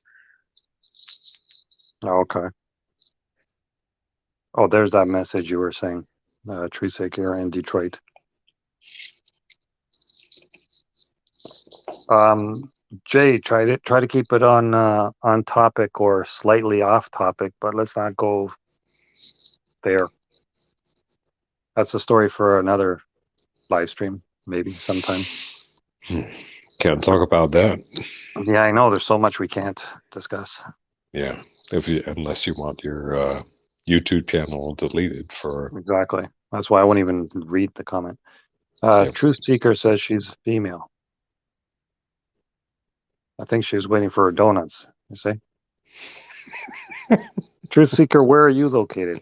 Oh, okay. Oh, there's that message you were saying. Trees here in Detroit. Um, Jay, try to keep it on topic or slightly off topic, but let's not go there. That's a story for another live stream, maybe sometime. Hmm. Can't talk about that. Yeah, I know there's so much we can't discuss. Yeah, unless you want your YouTube channel deleted for. Exactly. That's why I won't even read the comment. Yeah. Truth Seeker says she's female. I think she's waiting for her donuts. You see? Truth Seeker, where are you located?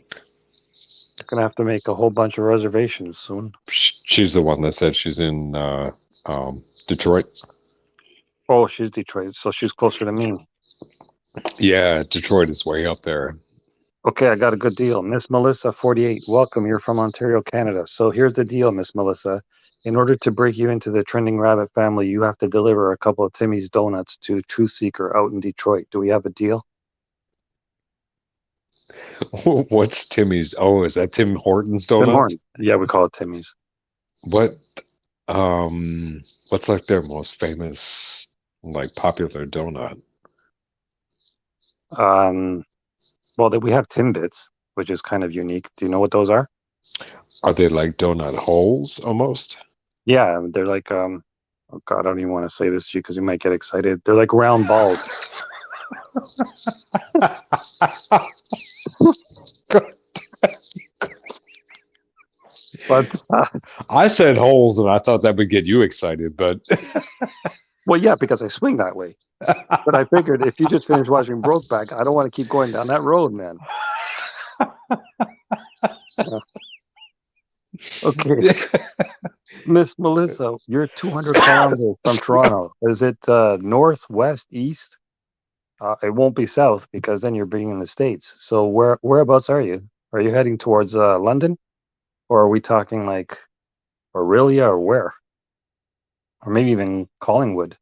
Gonna have to make a whole bunch of reservations soon. She's the one that said she's in Detroit. Oh, she's Detroit, so she's closer to me. Yeah, Detroit is way up there. Okay, I got a good deal. Miss Melissa, 48. Welcome. You're from Ontario, Canada. So here's the deal, Miss Melissa. In order to break you into the Trending Rabbit family, you have to deliver a couple of Timmy's donuts to Truth Seeker out in Detroit. Do we have a deal? What's Timmy's? Oh, is that Tim Hortons Tim Donuts? Hortons. Yeah, we call it Timmy's. What what's like their most famous like popular donut? Um, well, we have Timbits, which is kind of unique. Do you know what those are? Are they like donut holes almost? Yeah, they're like oh God, I don't even want to say this to you because you might get excited. They're like round balls. But I said holes and I thought that would get you excited, but well, yeah, because I swing that way. But I figured if you just finished watching Brokeback, I don't want to keep going down that road, man. Uh, okay, Miss Melissa, you're 200 kilometers from Toronto. Is it north, west, east? It won't be south because then you're being in the States. So whereabouts are you? Are you heading towards London, or are we talking like Aurelia, or where, or maybe even Collingwood?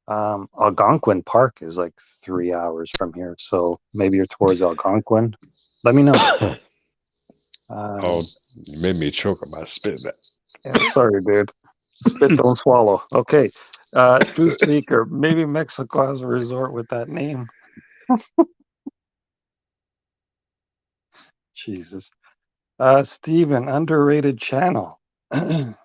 Algonquin Park is like 3 hours from here, so maybe you're towards Algonquin. Let me know. oh, Um, you made me choke on my spit. yeah, sorry, dude. Spit don't swallow. Okay. Truth Seeker. Maybe Mexico has a resort with that name. Jesus. Steven, underrated channel. Thanks.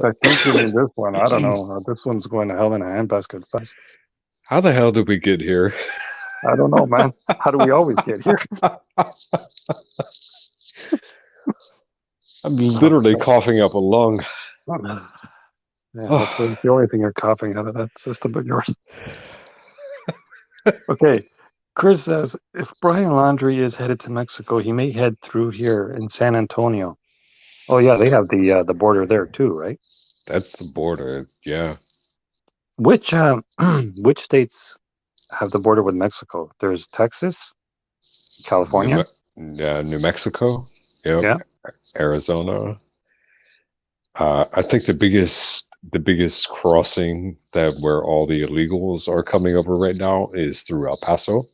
I think you mean this one. I don't know. This one's going to hell in a handbasket fast. How the hell did we get here? I don't know, man. How do we always get here? I'm literally coughing up a lung. Yeah, hopefully it's the only thing you're coughing out of that system of yours. Okay. Chris says if Brian Laundrie is headed to Mexico, he may head through here in San Antonio. Oh yeah, they have the border there too, right? That's the border. Yeah. Which which states have the border with Mexico? There's Texas, New, California. New Mexico. Yep. Yeah. Arizona. I think the biggest crossing that where all the illegals are coming over right now is through El Paso.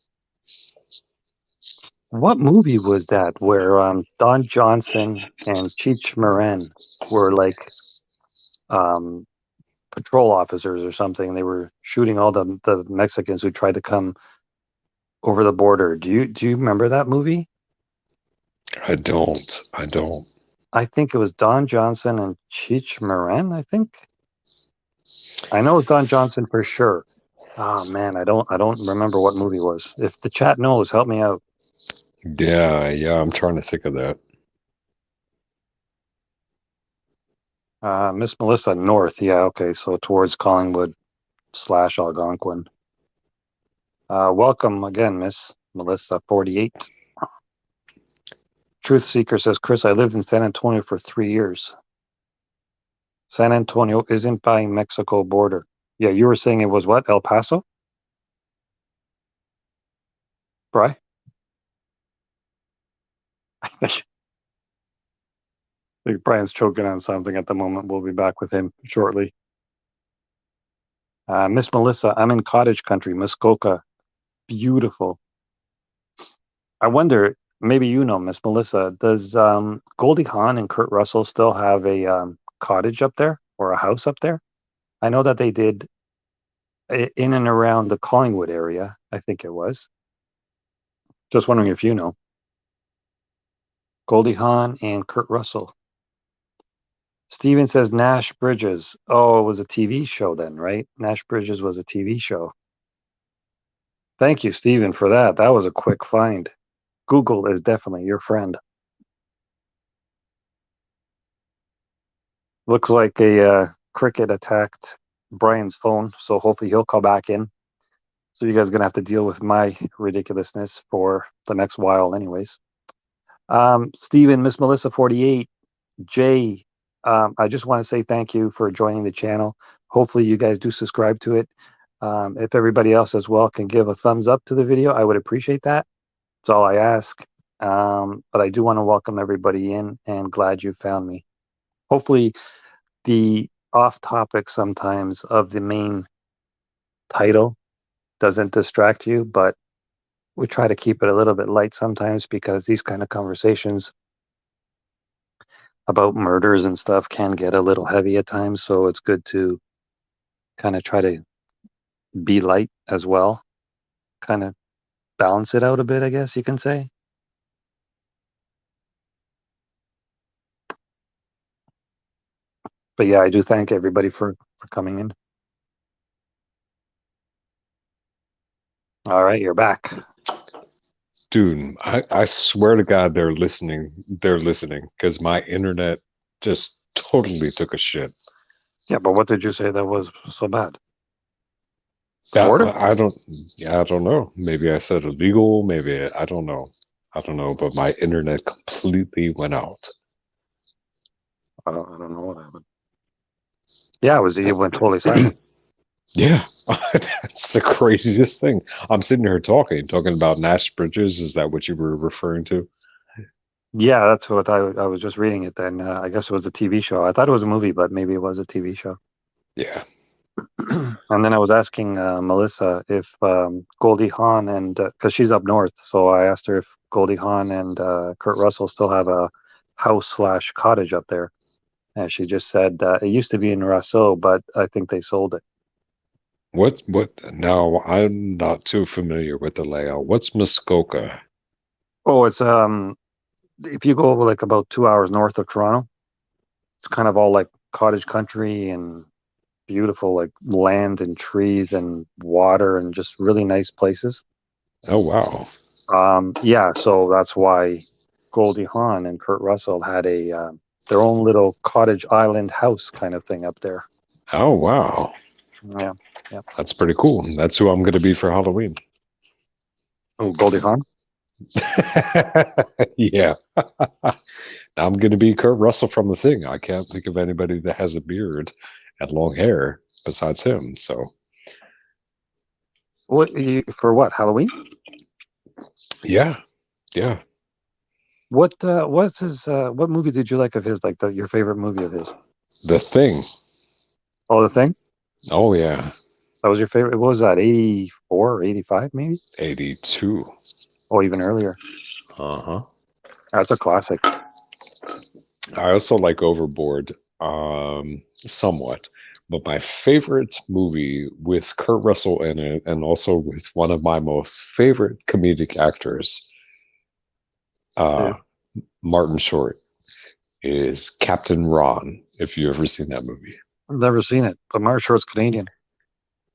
What movie was that where Don Johnson and Cheech Marin were like um patrol officers or something? They were shooting all the Mexicans who tried to come over the border. Do you remember that movie? I don't. I don't. I think it was Don Johnson and Cheech Marin, I think. I know it's Don Johnson for sure. Oh man, I don't remember what movie it was. If the chat knows, help me out. Yeah, yeah. I'm trying to think of that. Miss Melissa North. Yeah, okay. So towards Collingwood / Algonquin. Welcome again, Miss Melissa 48. Truth Seeker says, Chris, I lived in San Antonio for 3 years. San Antonio isn't by Mexico border. Yeah, you were saying it was what? El Paso? Bry? I think Brian's choking on something at the moment. We'll be back with him shortly. Miss Melissa, I'm in cottage country, Muskoka. Beautiful. I wonder, maybe you know, Miss Melissa, does Goldie Hawn and Kurt Russell still have a cottage up there or a house up there? I know that they did in and around the Collingwood area, I think it was. Just wondering if you know. Goldie Hawn and Kurt Russell. Steven says Nash Bridges. Oh, it was a TV show then, right? Nash Bridges was a TV show. Thank you, Steven, for that. That was a quick find. Google is definitely your friend. Looks like a cricket attacked Brian's phone, so hopefully he'll call back in. So you guys are gonna have to deal with my ridiculousness for the next while, anyways. Steven, Miss Melissa 48, Jay, I just want to say thank you for joining the channel. Hopefully you guys do subscribe to it. If everybody else as well can give a thumbs up to the video, I would appreciate that. That's all I ask. But I do want to welcome everybody in and glad you found me. Hopefully the off topic sometimes of the main title doesn't distract you, but we try to keep it a little bit light sometimes because these kind of conversations about murders and stuff can get a little heavy at times. So it's good to kind of try to be light as well, kind of balance it out a bit, I guess you can say. But yeah, I do thank everybody for coming in. All right, you're back. Dude, I swear to God they're listening. They're listening because my internet just totally took a shit. Yeah, but what did you say that was so bad? The That border? I don't yeah, I don't know. Maybe I said illegal, maybe I don't know. I don't know, but my internet completely went out. I don't know what happened. Yeah, it went totally silent. Yeah, that's the craziest thing. I'm sitting here talking about Nash Bridges. Is that what you were referring to? Yeah, that's what I was just reading it then. I guess it was a TV show. I thought it was a movie, but maybe it was a TV show. Yeah. And then I was asking Melissa if Goldie Hawn and because she's up north, so I asked her if Goldie Hawn and Kurt Russell still have a house / cottage up there, and she just said it used to be in Rousseau, but I think they sold it. What now? I'm not too familiar with the layout. What's Muskoka? Oh, it's if you go like about 2 hours north of Toronto, it's kind of all like cottage country and beautiful like land and trees and water and just really nice places. Oh wow. Yeah, so that's why Goldie Hawn and Kurt Russell had a their own little cottage island house kind of thing up there. Oh wow. Yeah, yeah. That's pretty cool. That's who I'm gonna be for Halloween. Oh, Goldie Hawn. Yeah. I'm gonna be Kurt Russell from the thing. I can't think of anybody that has a beard and long hair besides him. So For what Halloween? yeah. Yeah. What's his what movie did you like of his? Like your favorite movie of his? The Thing. Oh, The Thing. Oh yeah, That was your favorite. What was that? 84 or 85 maybe? 82. Oh, even earlier. Uh-huh. That's a classic. I also like Overboard, somewhat. But my favorite movie with Kurt Russell in it, and also with one of my most favorite comedic actors, Yeah. uh, Martin Short, is Captain Ron, if you've ever seen that movie. I've never seen it, but Martin Short's Canadian.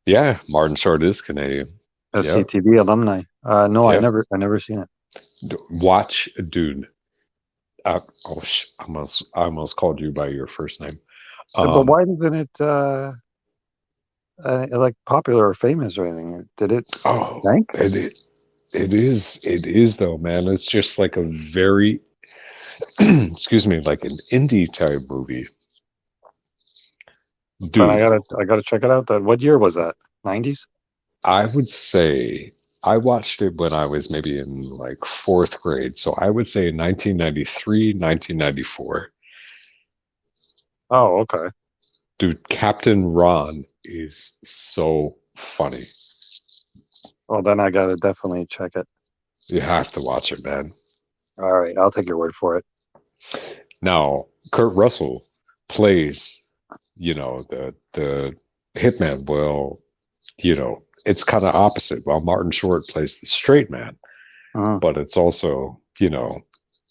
Yeah, Martin Short is Canadian. Yep, SCTV alumni. No, yep. I never seen it. Watch, dude. I almost called you by your first name. But Um, why isn't it like popular or famous or anything? Did it oh, rank? it is though, man. It's just like a very, excuse me, like an indie type movie, Then dude. I gotta check it out. That what year was that? 90s? I would say I watched it when I was maybe in like fourth grade, so I would say 1993, 1994. Oh, okay. Dude, Captain Ron is so funny. Well, then I gotta definitely check it. You have to watch it, man. All right, I'll take your word for it. Now, Kurt Russell plays, the hitman. Well, it's kind of opposite. While Martin Short plays the straight man, Mhm. but it's also,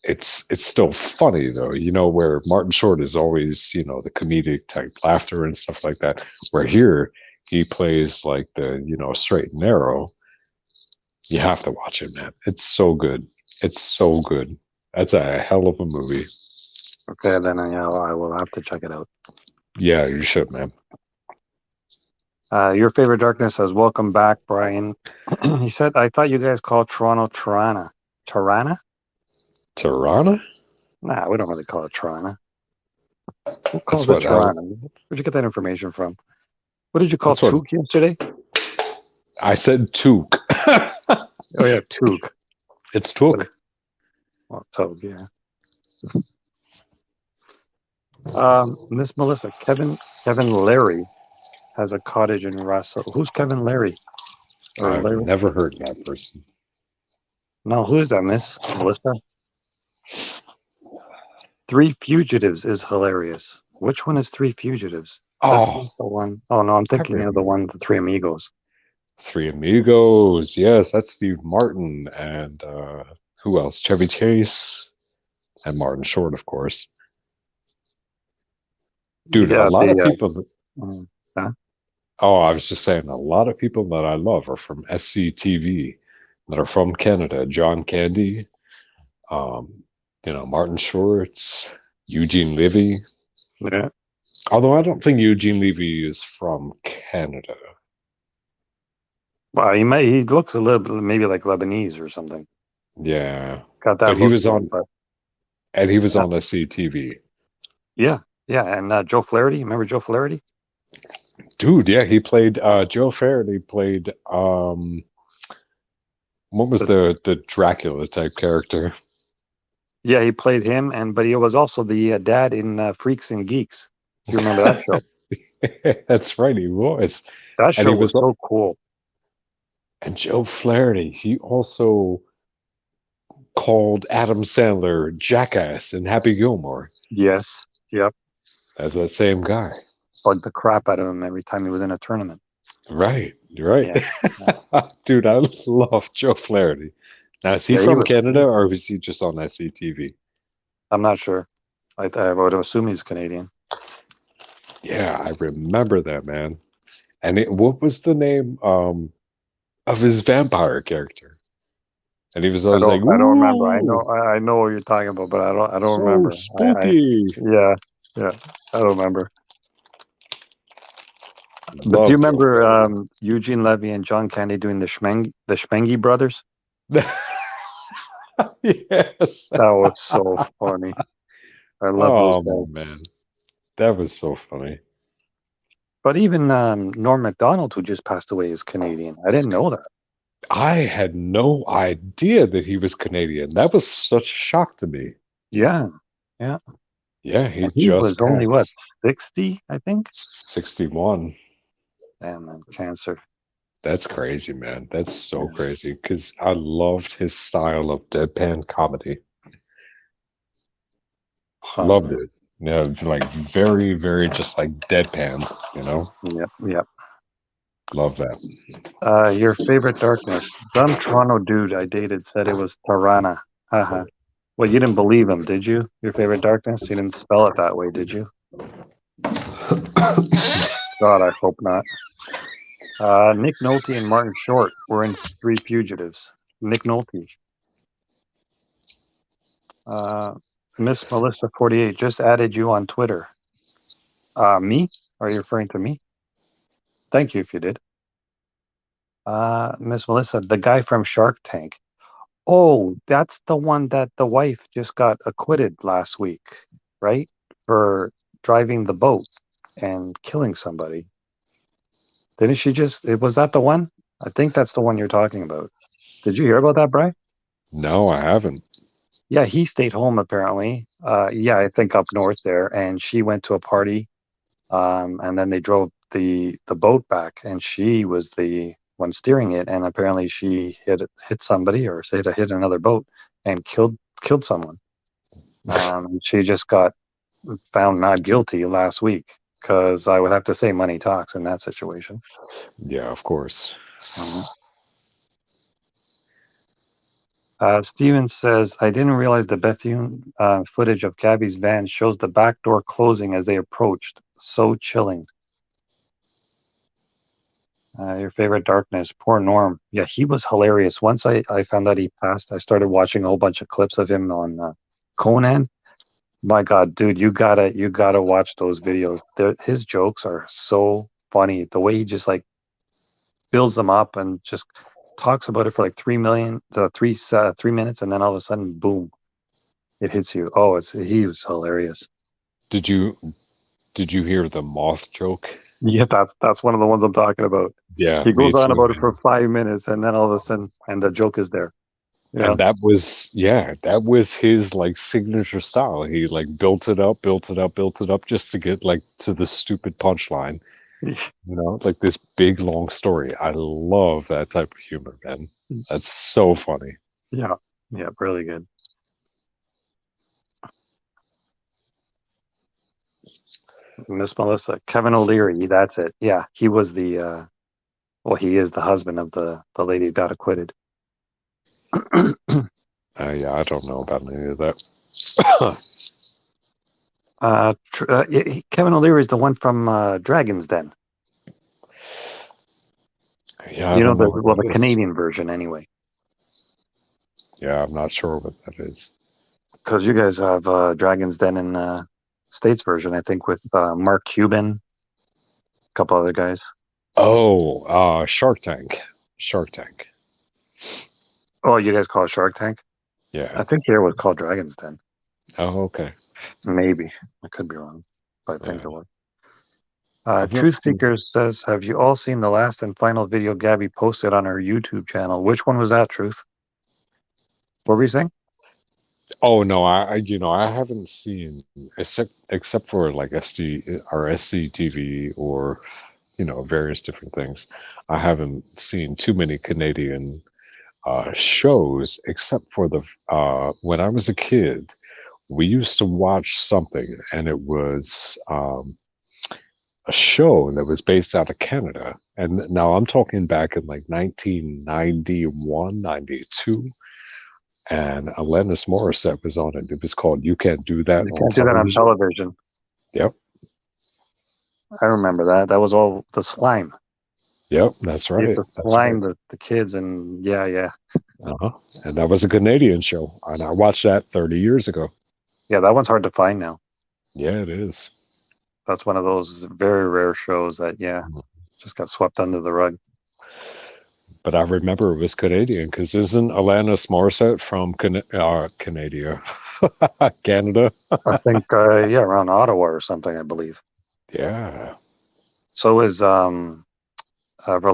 it's still funny though. Where Martin Short is always, the comedic type laughter and stuff like that. Where here he plays like the, straight and narrow. You have to watch it, man. It's so good. It's so good. That's a hell of a movie. Okay, then I will have to check it out. Yeah, you should, man. Your favorite darkness says, "Welcome back, Brian." He said, "I thought you guys called Toronto Tirana. Tirana? Tirana? Nah, we don't really call it Tirana. Who That's calls it what I, Tirana? Where'd you get that information from? What did you call that's what Took yesterday? I said. Took. Oh yeah, Took. It's But took. well, Toke, yeah. Miss Melissa, Kevin Larry has a cottage in Russell. Who's Kevin Larry? Or I've Larry? never heard that person. No, who is that, Miss Melissa? Three Fugitives is hilarious. Which one is Three Fugitives? That's Oh, not the one. Oh no, I'm I thinking of the remember. one, the Three Amigos. Three Amigos. Yes, that's Steve Martin and who else? Chevy Chase and Martin Short, of course. Dude, a Yeah, lot of people. huh? Oh, I was just saying, a lot of people that I love are from SCTV that are from Canada. John Candy, um, Martin Short, Eugene Levy. Yeah. Although I don't think Eugene Levy is from Canada. Well, he looks a little bit maybe like Lebanese or something. Yeah, Got that but he look was to him, on, but and he was yeah, on SCTV. yeah, yeah. And Joe Flaherty, remember Joe Flaherty? Dude, yeah, he played Joe Faraday played what was The, the Dracula type character? yeah, he played him, and but he was also the dad in Freaks and Geeks. If you remember that show, That's right, he was. that And show he was was so cool. and Joe Flaherty, he also called Adam Sandler Jackass in Happy Gilmore Yes, yep. as that same guy. Bugged the crap out of him every time he was in a tournament. Right, right. Yeah, yeah, Dude, I love Joe Flaherty. Now, is he yeah. He from was. Canada or was he just on SCTV? I'm not sure. I would assume he's Canadian. Yeah, I remember that, man. And what was the name of his vampire character? And he was always like, I don't remember. "Ooh, I know what you're talking about, but I don't so remember. spooky." Yeah, yeah. I don't remember. But do you Love Joe remember Flaherty. Eugene Levy and John Candy doing the Schmengi brothers? Yes. That was so funny. I love those Oh guys. man, that was so funny. But even Norm Macdonald, who just passed away, is Canadian. I didn't know that. I had no idea that he was Canadian. That was such a shock to me. Yeah, yeah. Yeah, he And he just was only what, passed 60, I think? 61. And then cancer. That's crazy, man. That's so Yeah. crazy because I loved his style of deadpan comedy. Huh. Loved it. Yeah, like very, very just like deadpan, you know? Yep, yep. Love that. Your favorite darkness. Some Toronto dude I dated said it was Tarana. Haha. Well, you didn't believe him, did you? Your favorite darkness? You didn't spell it that way, did you? God, I hope not. Nick Nolte and Martin Short were in Three Fugitives. Nick Nolte. Uh, Miss Melissa 48 just added you on Twitter. Me? Are you referring to me? Thank you if you did. Miss Melissa, the guy from Shark Tank. Oh, that's the one that the wife just got acquitted last week, right? For driving the boat and killing somebody. Didn't she just, was that the one? I think that's the one you're talking about. Did you hear about that, Bry? No, I haven't. Yeah, he stayed home apparently. Yeah, I think up north there, and she went to a party. And then they drove the boat back, and she was the one steering it. And apparently, she hit somebody or say to hit another boat and killed someone. She just got found not guilty last week because I would have to say money talks in that situation. Yeah, of course. Mhm. Steven says, I didn't realize the Bethune footage of Gabby's van shows the back door closing as they approached. So chilling. Your favorite darkness, poor Norm. Yeah, he was hilarious. Once I found out he passed, I started watching a whole bunch of clips of him on Conan. My God, dude, you gotta watch those videos. His jokes are so funny. The way he just like builds them up and just talks about it for like 3 minutes, and then all of a sudden, boom, it hits you. Oh, he was hilarious. Did you did you hear the moth joke? Yeah, that's one of the ones I'm talking about. Yeah, He me goes on too, about it for man. 5 minutes, and then all of a sudden, and the joke is there. Yeah. And that was, yeah, that was his like signature style. He like built it up, built it up, built it up just to get like to the stupid punchline. You know, like this big long story. I love that type of humor, man. That's so funny. Yeah, yeah, really good. Miss Melissa, Kevin O'Leary, that's it. Yeah, he was the well, he is the husband of the lady who got acquitted. Yeah, I don't know about any of that. Kevin O'Leary is the one from Dragon's Den. Yeah, I You know don't know the what well, the that is. Canadian version anyway, Yeah, I'm not sure what that is. because you guys have Dragon's Den in States version, I think, with Mark Cuban, a couple other guys. Oh, Shark Tank. Shark Tank. Oh, you guys call it Shark Tank? Yeah. I think here it was called Dragon's Den. Oh, okay. Maybe I could be wrong, but I think Yeah. it was. I've never Truth seen. Seeker says, have you all seen the last and final video Gabby posted on her YouTube channel? Which one was that, Truth? What were you saying? Oh no, I haven't seen except for like SD or SCTV or various different things. I haven't seen too many Canadian shows except for the when I was a kid, we used to watch something and it was a show that was based out of Canada. And now I'm talking back in like 1991, 92. And Alanis Morissette was on it. It was called "You Can't Do That You on can't do that on Television." television. Yep, I remember that. That was all the slime. yep, that's You have right, to that's right. slime the kids, and yeah, yeah. Uh-huh. And that was a Canadian show, and I watched that 30 years ago. Yeah, that one's hard to find now. Yeah, it is. That's one of those very rare shows that, yeah, just got swept under the rug. But I remember it was Canadian because isn't Alanis Morissette from Canada, Canada? I think, yeah, around Ottawa or something, I believe. Yeah. So is Avril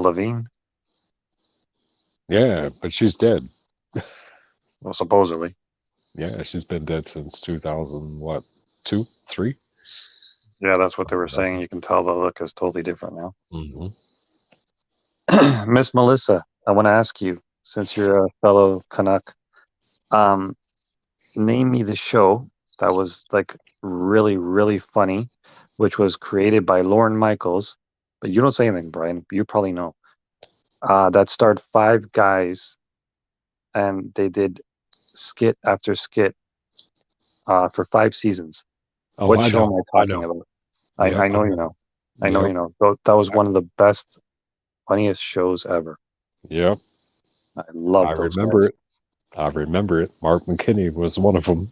Lavigne. Yeah, but she's dead. Well, supposedly. Yeah, she's been dead since 2000, what, two, three? Yeah, that's what they Something were like saying. You can tell the look is totally different now. that. Miss Melissa, I want to ask you, since you're a fellow Canuck, um, name me the show that was like really, really funny, which was created by Lauren Michaels. But you don't say anything, Brian. You probably know. That starred five guys, and they did skit after skit for 5 seasons. Oh, What I show know. am I I talking know. about? Yep, I I know you know. know. I know Yep. you know. That was one of the best, funniest shows ever. Yep. I I love those remember guys. it. I remember it. Mark McKinney was one of them.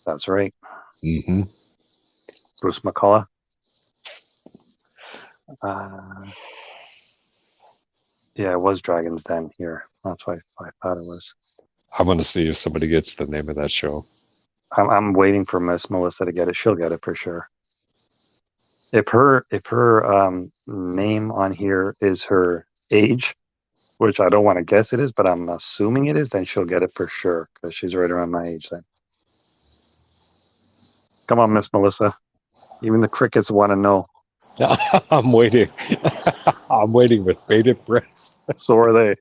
That's right. Hmm. Bruce McCullough. Uh, yeah, it was Dragon's Den here. That's why I thought it was. I want to see if somebody gets the name of that show. I'm waiting for Miss Melissa to get it. She'll get it for sure. If her name on here is her age, which I don't want to guess it is, but I'm assuming it is, then she'll get it for sure because she's right around my age then. Come on, Miss Melissa. Even the crickets want to know. I'm waiting. I'm waiting with bated breath. So are they.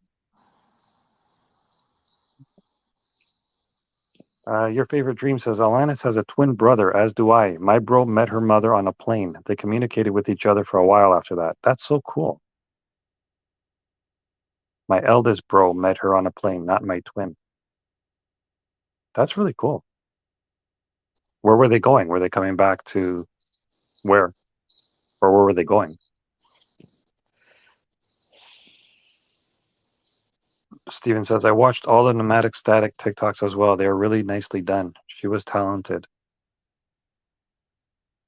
Your favorite dream says Alanis has a twin brother, as do I. My bro met her mother on a plane. They communicated with each other for a while after that. That's so cool. My eldest bro met her on a plane, not my twin. That's really cool. Where were they going? Were they coming back to where? Or where were they going? Steven says, I watched all the pneumatic static TikToks as well. They are really nicely done. She was talented.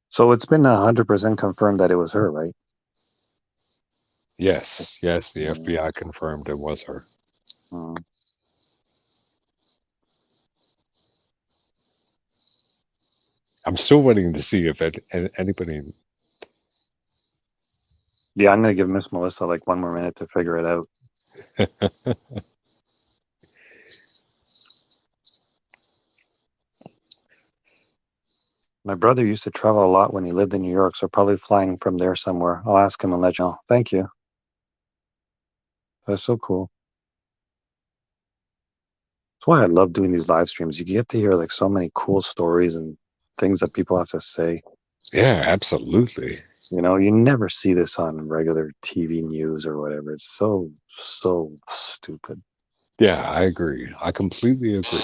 So it's been 100% confirmed that it was her, right? Yes, yes, the Mm, FBI confirmed it was her. mm. I'm still waiting to see if anybody. Yeah, I'm going to give Miss Melissa like 1 more minute to figure it out. My brother used to travel a lot when he lived in New York, so probably flying from there somewhere. I'll ask him and let you know. Thank you. That's so cool. That's why I love doing these live streams. You get to hear like so many cool stories and things that people have to say. Yeah, absolutely. You know, you never see this on regular TV news or whatever. It's so, so stupid. Yeah, I agree. I completely agree.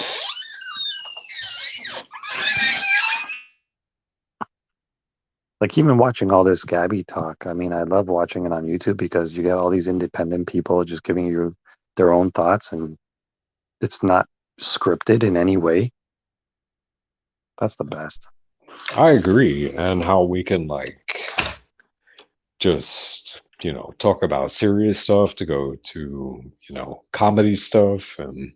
Like even watching all this Gabby talk, I mean, I love watching it on YouTube because you get all these independent people just giving you their own thoughts and it's not scripted in any way. That's the best. I agree. And how we can just, talk about serious stuff to go to, comedy stuff and,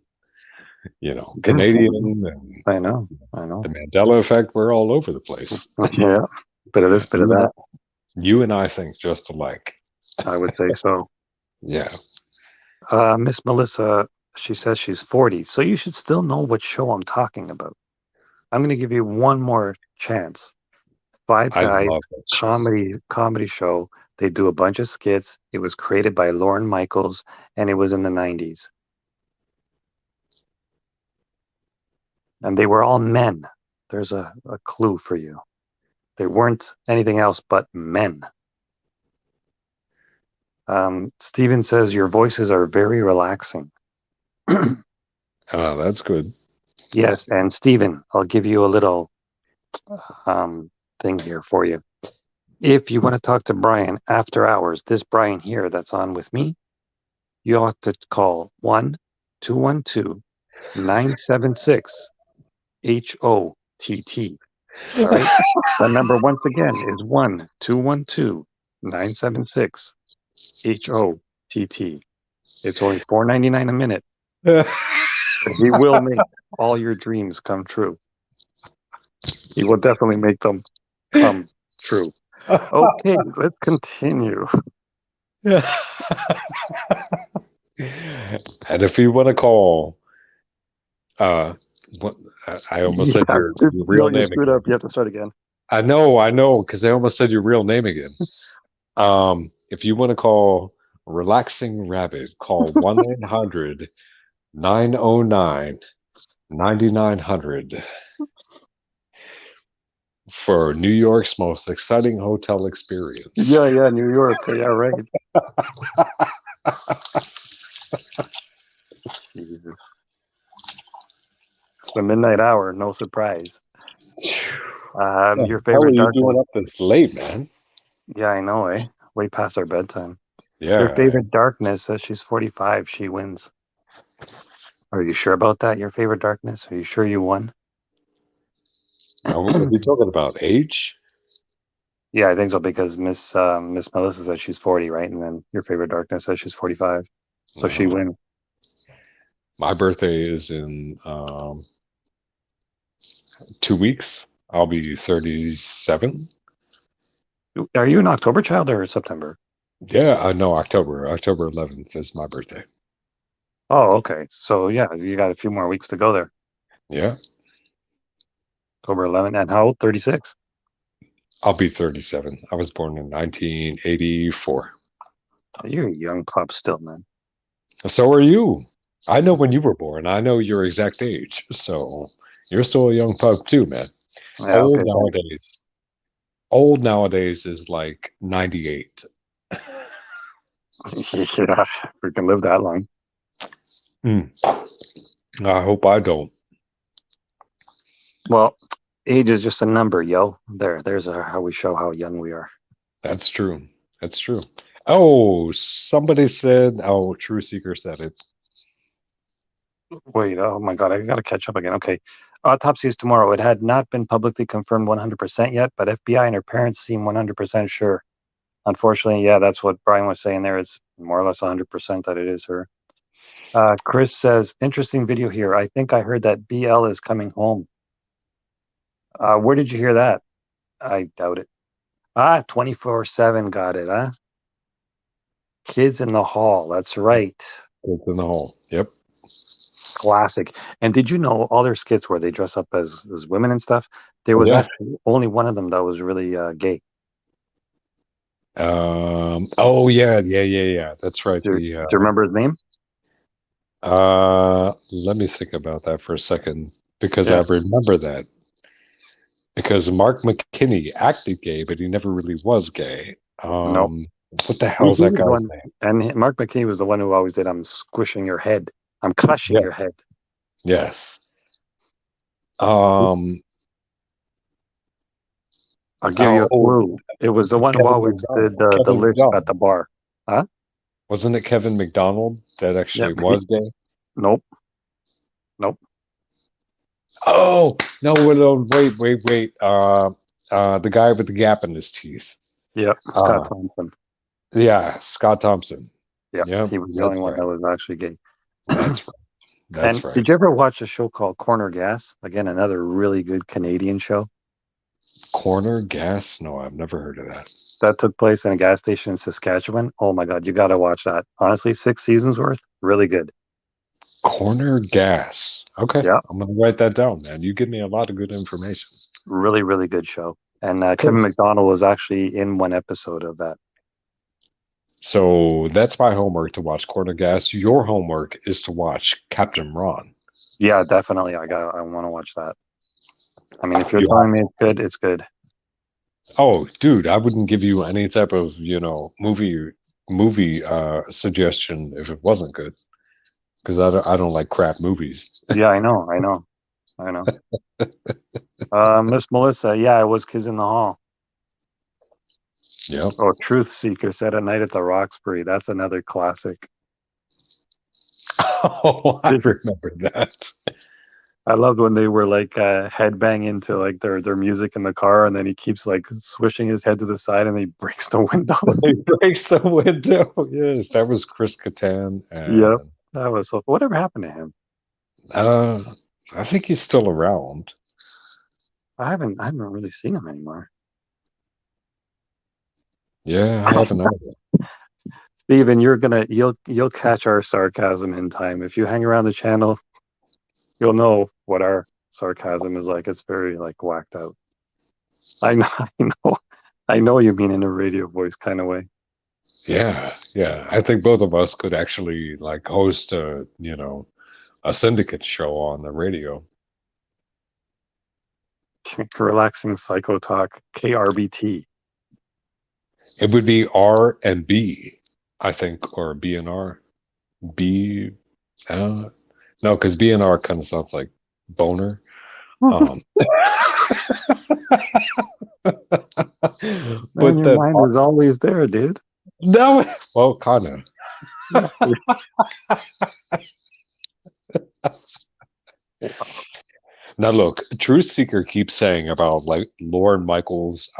Yeah, Canadian and I know. I know. the Mandela effect. We're all over the place. Yeah. Bit of this, bit of You and I, that. you and I think just alike. I would say so. Yeah. Miss Melissa, she says she's 40, so you should still know what show I'm talking about. I'm going to give you one more chance. Five I Guys love that show. comedy show. They do a bunch of skits. It was created by Lauren Michaels, and it was in the 90s. And they were all men. There's a clue for you. They weren't anything else but men. Steven says your voices are very relaxing. Oh, that's good. Yes, and Steven, I'll give you a little thing here for you. If you want to talk to Brian after hours, this Brian here that's on with me, you'll have to call 1-212-976 HOTT. All right. That number once again is 1-212-976 HOTT. It's only $4.99 a minute. He will make all your dreams come true. He will definitely make them come true. Okay, let's continue. And if you want to call, uh, what, I almost said Yeah, your no, real you name screwed again. up. You have to start again. I know, because I almost said your real name again. If you want to call Relaxing Rabbit, call 1-800-909-9900 for New York's most exciting hotel experience. Yeah, yeah, New York. Yeah, right. Jesus. It's the midnight hour. No surprise. The Your hell are favorite you darkness? doing up this late, man? Yeah, I know, eh? Way past our bedtime. Your Yeah. favorite darkness says she's 45. She wins. Are you sure about that? Your favorite darkness? Are you sure you won? Are we talking about age? Yeah, I think so because Miss Melissa says she's 40, right? And then your favorite darkness says she's 45. So she No. wins. My birthday is in 2 weeks. I'll be 37. Are you an October child or September? Yeah, I know October. October 11th is my birthday. Oh, okay. So yeah, you got a few more weeks to go there. Yeah, October 11th. And how old? 36. I'll be 37. I was born in 1984. You're a young pup still, man. So are you. I know when you were born. I know your exact age. So you're still a young pup too, man. Yeah, Old okay, thanks. nowadays. Old nowadays is like 98. Yeah, we can live that long. Mm, I hope I don't. Well, age is just a number, yo. There's how we show how young we are. That's true. That's true. Oh, somebody said, oh, True Seeker said it. Wait, oh my God, I gotta catch up again. Okay. Autopsy is tomorrow. It had not been publicly confirmed 100% yet, but FBI and her parents seem 100% sure. Unfortunately, yeah, that's what Brian was saying there. It's more or less 100% that it is her. Chris says, interesting video here. I think I heard that BL is coming home. Where did you hear that? I doubt it. 24/7 got it, huh? Kids in the Hall. That's right. It's in the hole. Yep. Classic. And did you know all their skits where they dress up as women and stuff? There was Yeah. actually only one of them that was really gay. Oh yeah, yeah. That's right. Do you remember his name? Let me think about that for a second because I Yeah. remember that because Mark McKinney acted gay, but he never really was gay. No. What the He hell's that was the guy's one, name? and Mark McKinney was the one who always did. I'm squishing your head. I'm crushing Yeah. your head. Yes. Um, I'll give you a oh, clue. It was the one who Kevin always did McDonald. the Kevin lisp at McDonald. the bar. Huh? Wasn't it Kevin McDonald that Yeah. actually was gay? Nope. Nope. Oh, no, wait. The guy with the gap in his teeth. Yep. Scott Uh, Thompson. yeah, Scott Thompson. Yep. Yep, He was the only that's one right. that was actually gay. That's right. That's And right. did you ever watch a show called Corner Gas? Again, another really good Canadian show Corner gas? No, I've never heard of that. that took place in a gas station in Saskatchewan. Oh my God, you got to watch that. Honestly, 6 seasons worth. Really good. Corner gas. Okay, Yeah. I'm gonna write that down, man. You give me a lot of good information. Really, really good show. And Kevin Cause McDonald was actually in one episode of that. so that's my homework to watch Corner Gas. Your homework is to watch Captain Ron. Yeah, definitely. I want to watch that. I mean, if you're You telling have me to. it's good, it's good. Oh, dude, I wouldn't give you any type of, movie suggestion if it wasn't good because I don't like crap movies. Yeah, I know. I know. I know. Miss Melissa, yeah, it was Kids in the Hall. Yep. Oh, Truth Seeker said at night at the Roxbury. That's another classic. Oh, I remember that. I loved when they were like headbang into like their music in the car, and then he keeps like swishing his head to the side, and he breaks the window. He breaks the window. Yes, that was Chris Kattan, Yep, and that was so. Whatever happened to him? uh, I think he's still around. I haven't really seen him anymore. Yeah, I haven't either. Steven, you'll catch our sarcasm in time. If you hang around the channel, you'll know what our sarcasm is like. It's very like whacked out. I know, I know, I know you mean in a radio voice kind of way. Yeah, yeah. I think both of us could actually like host a syndicate show on the radio. Relaxing psycho talk, KRBT. It would be R and B, I think, or B and R. B, uh, no, because B and R kind of sounds like boner. Um, Man, but your then mind is always there, dude. no, well, kind of. Yeah. Now look, Truth Seeker keeps saying about like Lorne Michaels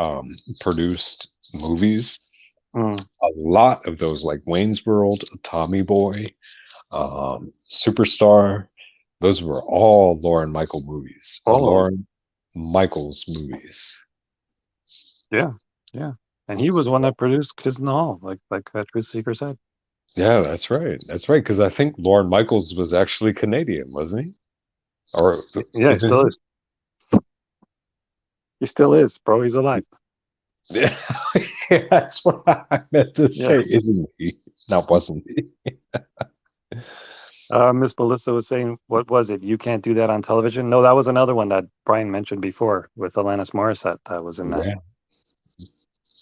produced movies. Mm. A lot of those, like Wayne's World, Tommy Boy, Superstar, those were all Lauren Michael movies. All of them. Lauren Michaels movies. Yeah, yeah. And he was one that produced Kids in the Hall, like Truth Seeker said. Yeah, that's right. That's right. Because I think Lauren Michaels was actually Canadian, wasn't he? Or Yeah, he isn't still is. He still is, bro. He's alive. he? Yeah, that's what I meant to Yeah. say, isn't he? Not wasn't he? Miss Melissa was saying, what was it? You can't do that on television? No, that was another one that Brian mentioned before with Alanis Morissette that was in that. Yeah,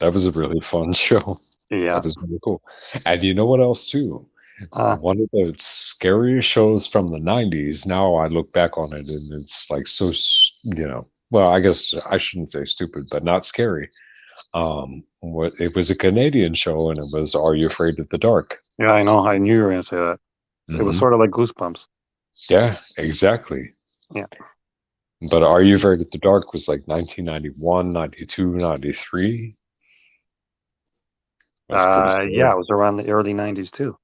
that was a really fun show. Yeah. That was really cool. And you know what else too? Uh, One of the scariest shows from the 90s. Now I look back on it and it's like so, well, I guess I shouldn't say stupid, but not scary. What it was a Canadian show and it was Are You Afraid of the Dark? yeah, I know. I knew you were going to say that. It was Hmm. sort of like Goosebumps. Yeah, exactly. Yeah. But Are You Afraid of the Dark was like 1991, 92, 93. That's pretty Yeah, scary. it was around the early 90s too.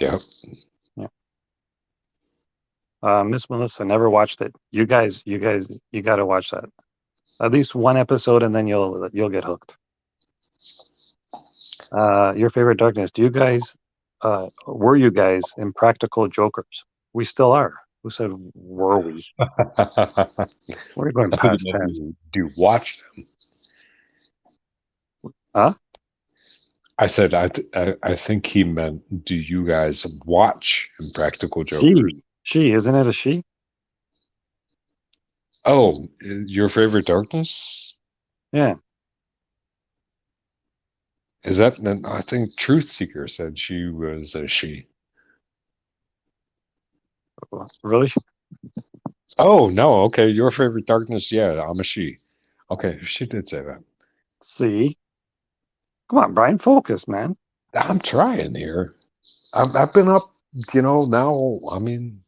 Yeah. Yeah. Miss Melissa never watched it. You guys, you got to watch that. At least one episode, and then you'll get hooked. Your favorite darkness? Do you guys were you guys impractical jokers? We still are. Who said were we? We're going I think past it meant tense. do watch them. Huh? I said I think he meant do you guys watch Impractical Jokers? She, isn't it a she? Oh, your favorite darkness? Yeah. Is that? I think Truth Seeker said she was a she. Really? Oh no, okay. Your favorite darkness? Yeah, I'm a she. Okay, she did say that. See? Come on, Brian, focus, man. I'm trying here. I've been up. Now. I mean,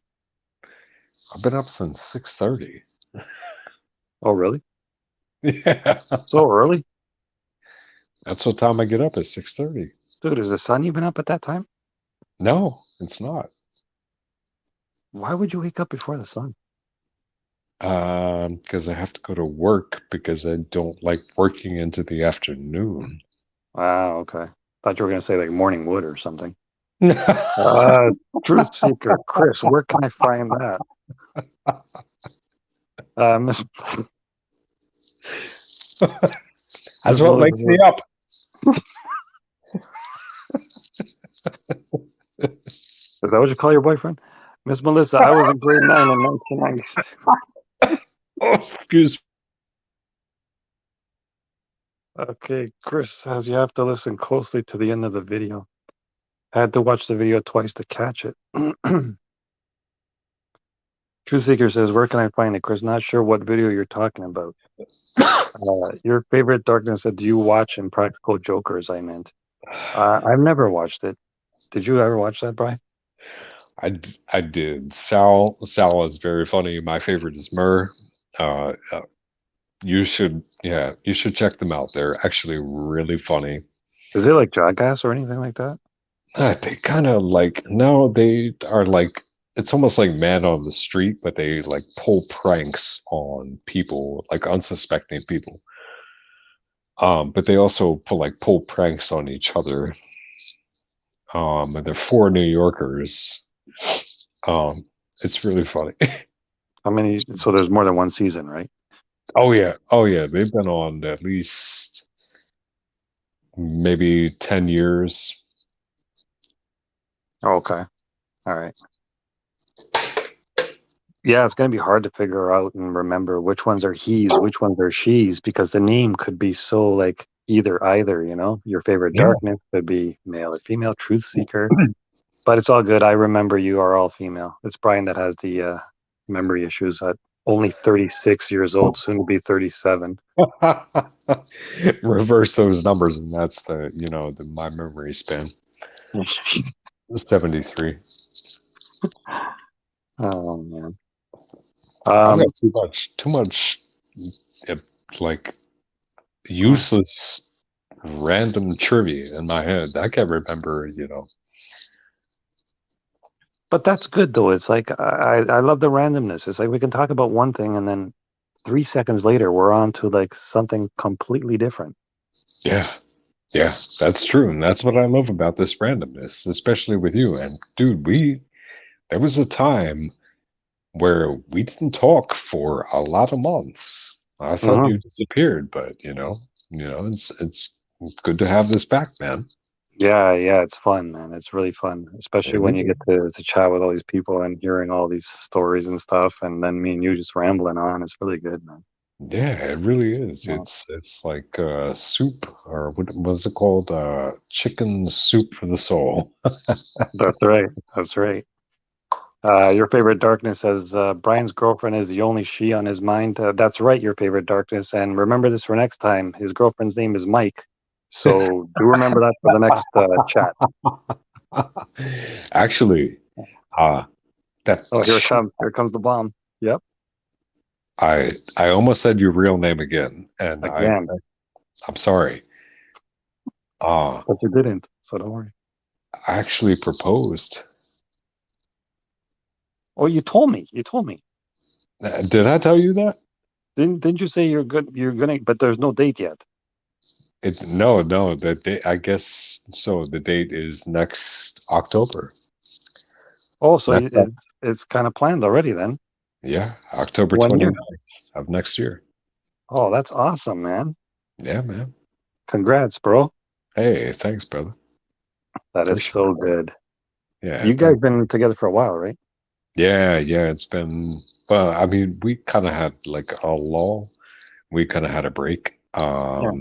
I've been up since 6:30. Oh, really? Yeah, So early? that's what time I get up at 6:30. Dude, is the sun even up at that time? No, it's not. Why would you wake up before the sun? Because I have to go to work because I don't like working into the afternoon. Wow, okay. Thought you were gonna say like morning wood or something. That's Uh Truth Seeker, Chris, where can I find that? Miss Miss what wakes me Melissa, up. is that what you call your boyfriend? Miss Melissa, I was in grade 9 in 1990. Oh, excuse Okay, Chris says you have to listen closely to the end of the video. I had to watch the video twice to catch it. Truth Seeker says, where can I find it, Chris? Not sure what video you're talking about. Your favorite darkness said, do you watch Impractical Jokers? I meant. I've never watched it. Did you ever watch that, Brian? I did. Sal is very funny. My favorite is Murr. You should check them out. They're actually really funny. Is it like Jackass or anything like that? They kind of like no, they are like it's almost like Man on the Street, but they like pull pranks on people, like unsuspecting people. But they also pull pranks on each other. and they're four New Yorkers. Um, it's really funny. How many? So there's more than one season, right? Oh yeah. They've been on at least maybe 10 years. Oh, okay. All right. Yeah, it's going to be hard to figure out and remember which ones are he's, which ones are she's, because the name could be so like either, you know? Your favorite Yeah. darkness could be male or female, truth seeker. But it's all good. I remember you are all female. It's Brian that has the memory issues at only 36 years old, soon to be 37. Reverse those numbers, and that's my memory span. 73. Oh man. I've Um, got too much uh, like useless random trivia in my head. I can't remember. but that's good though. It's like I love the randomness. It's like we can talk about one thing and then 3 seconds later we're on to like something completely different. Yeah. Yeah, that's true. And that's what I love about this randomness, especially with you. And dude, there was a time where we didn't talk for a lot of months. I thought Hmm. you disappeared, but it's good to have this back, man. Yeah, it's fun, man. It's really fun, It especially when you really get is. to chat with all these people and hearing all these stories and stuff, and then me and you just rambling on. It's really good, man. Yeah, it really is. Yeah, It's like soup, or what was it called? Chicken soup for the soul. that's right. That's right. Your favorite darkness says Brian's girlfriend is the only she on his mind. That's right, your favorite darkness. And remember this for next time. His girlfriend's name is Mike. So do remember that for the next chat. Actually, uh that Oh, here it comes. Here comes the bomb. Yep. I almost said your real name again, and Again. I'm sorry. But you didn't. So don't worry. I actually proposed. Oh, you told me. You told me. Did I tell you that? Didn't you say you're gonna but there's no date yet. No, the date, I guess so. The date is next October. Oh, so Next, it's kind of planned already then. yeah, October One year. 29th of next year. Oh, that's awesome, man. Yeah, man. Congrats, bro. Hey, thanks, brother. That is Appreciate so it. good. Yeah, You guys thanks. been together for a while, right? Yeah. It's been, well, I mean, we kind of had like a lull. We kind of had a break. Yeah.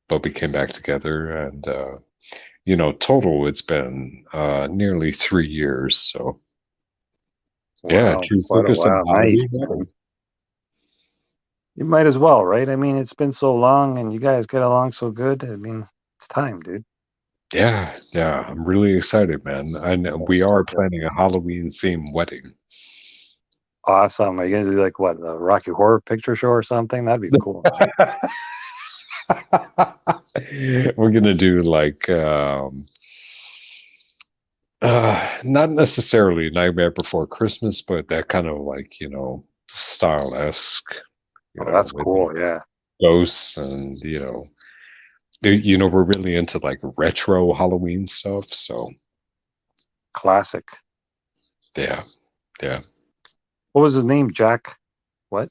But we came back together, and total it's been nearly 3 years. So yeah, Wow, choose quite a us some while. Nice, Halloween man. wedding. You might as well, right? I mean, it's been so long and you guys get along so good. I mean, it's time, dude. Yeah. I'm really excited, man. And we That's are so good. planning a Halloween themed wedding. Awesome. Are you gonna do like what, a Rocky Horror Picture Show or something? That'd be cool, man. We're gonna do like not necessarily Nightmare Before Christmas, but that kind of like, style-esque, Oh, that's with cool. Yeah. ghosts, and we're really into like retro Halloween stuff. So Classic. yeah, yeah. What was his name? Jack? What?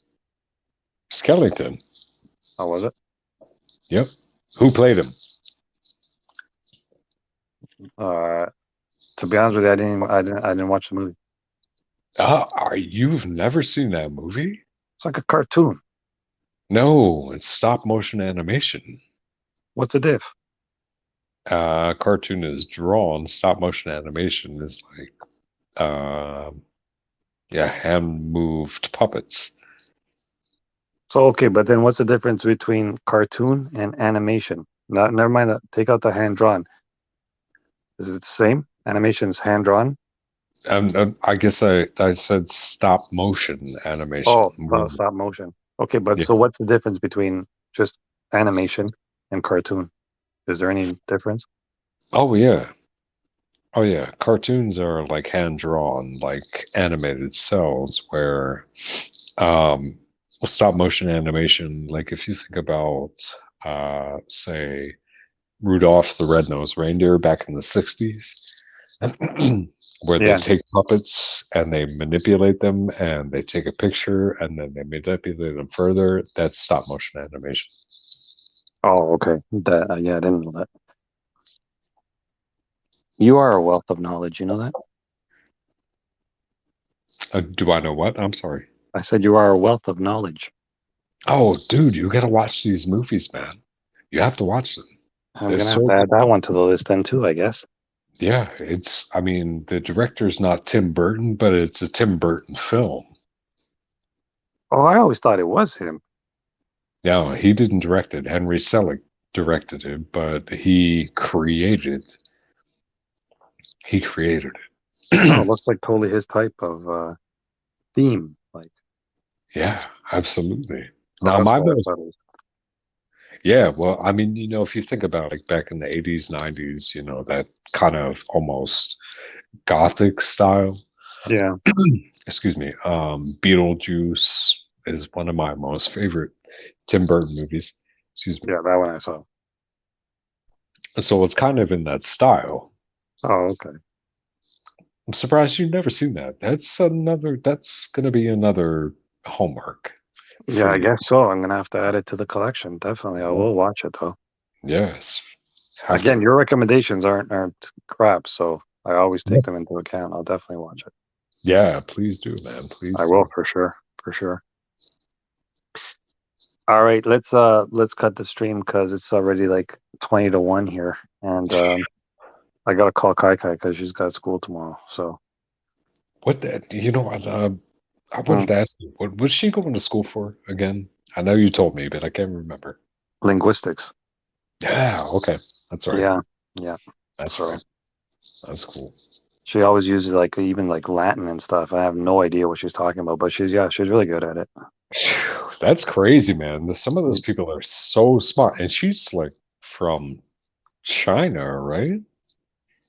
Skellington. Oh, was it? Yep. Who played him? Uh, to be honest with you, I didn't watch the movie. You've never seen that movie? It's like a cartoon. No, it's stop motion animation. What's the diff? Cartoon is drawn. Stop motion animation is like, yeah, hand moved puppets. So okay, but then what's the difference between cartoon and animation? No, never mind. Take out the hand drawn. Is it the same? Animation's hand drawn. I guess I said stop motion animation. Oh, stop motion. Okay, but Yeah. so what's the difference between just animation and cartoon? Is there any difference? Oh yeah. Oh yeah. Cartoons are like hand drawn, like animated cells, where um stop motion animation, like if you think about say Rudolph the Red-Nosed Reindeer back in the 60s. where they Yeah. take puppets and they manipulate them and they take a picture and then they manipulate them further. That's stop motion animation. Oh, okay. That yeah, I didn't know that. You are a wealth of knowledge. You know that? Do I know what? I'm sorry. I said you are a wealth of knowledge. Oh, dude, you gotta watch these movies, man. You have to watch them. I'm They're gonna have so to good. add that one to the list then too, I guess. Yeah, I mean, the director's not Tim Burton, but it's a Tim Burton film. Oh, I always thought it was him. No, he didn't direct it. Henry Selick directed it, but he created Oh, it it. looks like totally his type of theme. Like, Yeah, absolutely. oh, Now, that's my what I most, thought it was. yeah, well, I mean, if you think about like back in the 80s, 90s, that kind of almost gothic style. Yeah, Excuse me. Beetlejuice is one of my most favorite Tim Burton movies. Excuse me. yeah, that one I saw. So it's kind of in that style. Oh, okay. I'm surprised you've never seen that. That's gonna be another homework Yeah, for I you. guess so. I'm gonna have to add it to the collection. Definitely, I will watch it though. Yes, have Again, to. your recommendations aren't crap, so I always Yeah, take them into account. I'll definitely watch it. yeah, please do, man. I Please will do. for sure, for sure. All right, let's cut the stream because it's already like 20 to 1 here, and I gotta call Kai Kai because she's got school tomorrow. So What I mm, wanted to ask you, what was she going to school for again? I know you told me, but I can't remember. linguistics. Yeah, okay. That's right. Yeah, yeah. That's So right. That's cool. she always uses like even like Latin and stuff. I have no idea what she's talking about, but she's really good at it. Phew, that's crazy, man. Some of those people are so smart. And she's like from China, right?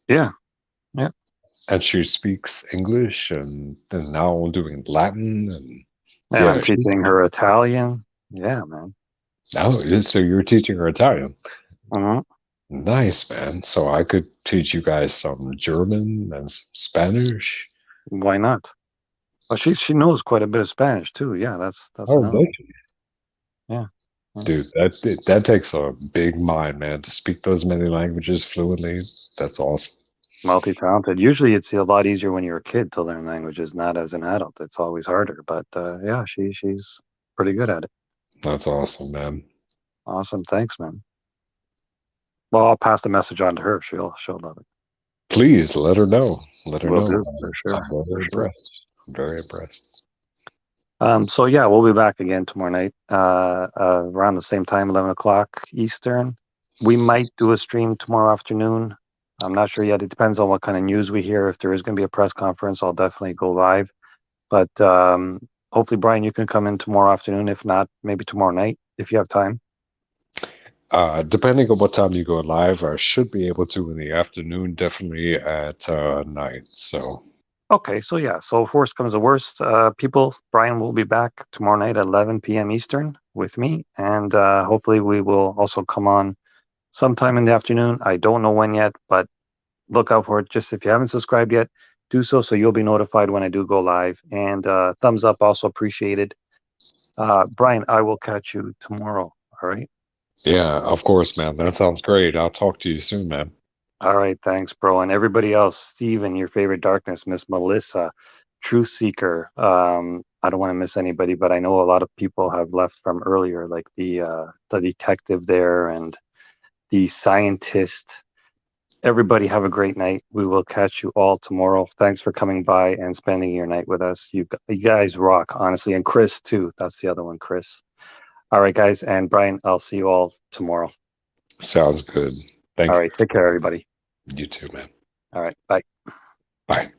Yeah, yeah. And she speaks English and now doing Latin and And I'm yeah, she's teaching her Italian. Yeah, man. now so you're teaching her Italian. Hmm. Nice, man. So I could teach you guys some German and some Spanish. Why not? Well, she knows quite a bit of Spanish too. Yeah, that's Oh, another does one. she? Yeah, yeah. Dude, that takes a big mind, man, to speak those many languages fluently. That's awesome. Multi-talented. Usually, it's a lot easier when you're a kid to learn languages, not as an adult. It's always harder. But yeah, she's pretty good at it. That's awesome, man. Awesome. Thanks, man. Well, I'll pass the message on to her. She'll love it. Please let her know. Let her Will know. do for sure. I'm For very sure. impressed. I'm very impressed. So yeah, we'll be back again tomorrow night, around the same time, 11 o'clock Eastern. We might do a stream tomorrow afternoon. I'm not sure yet. It depends on what kind of news we hear. If there is going to be a press conference, I'll definitely go live. But hopefully, Brian, you can come in tomorrow afternoon. If not, maybe tomorrow night if you have time. Depending on what time you go live, I should be able to in the afternoon, definitely at night. So, Okay, so yeah, so if worst comes to worst, people, Brian will be back tomorrow night at 11 p.m. Eastern with me, and hopefully we will also come on sometime in the afternoon. I don't know when yet, but look out for it. Just if you haven't subscribed yet, do so you'll be notified when I do go live. And thumbs up also appreciated. Brian, I will catch you tomorrow. All right. yeah, of course, man. That sounds great. I'll talk to you soon, man. All right. Thanks, bro. And everybody else, Steven, your favorite darkness, Miss Melissa, Truth Seeker. I don't want to miss anybody, but I know a lot of people have left from earlier, like the detective there and the scientist. Everybody have a great night. We will catch you all tomorrow. Thanks for coming by and spending your night with us. You guys rock, honestly. And Chris, too. That's the other one, Chris. All right, guys. And Brian, I'll see you all tomorrow. Sounds good. All Thank you. right. Take care, everybody. You too, man. All right. Bye. Bye.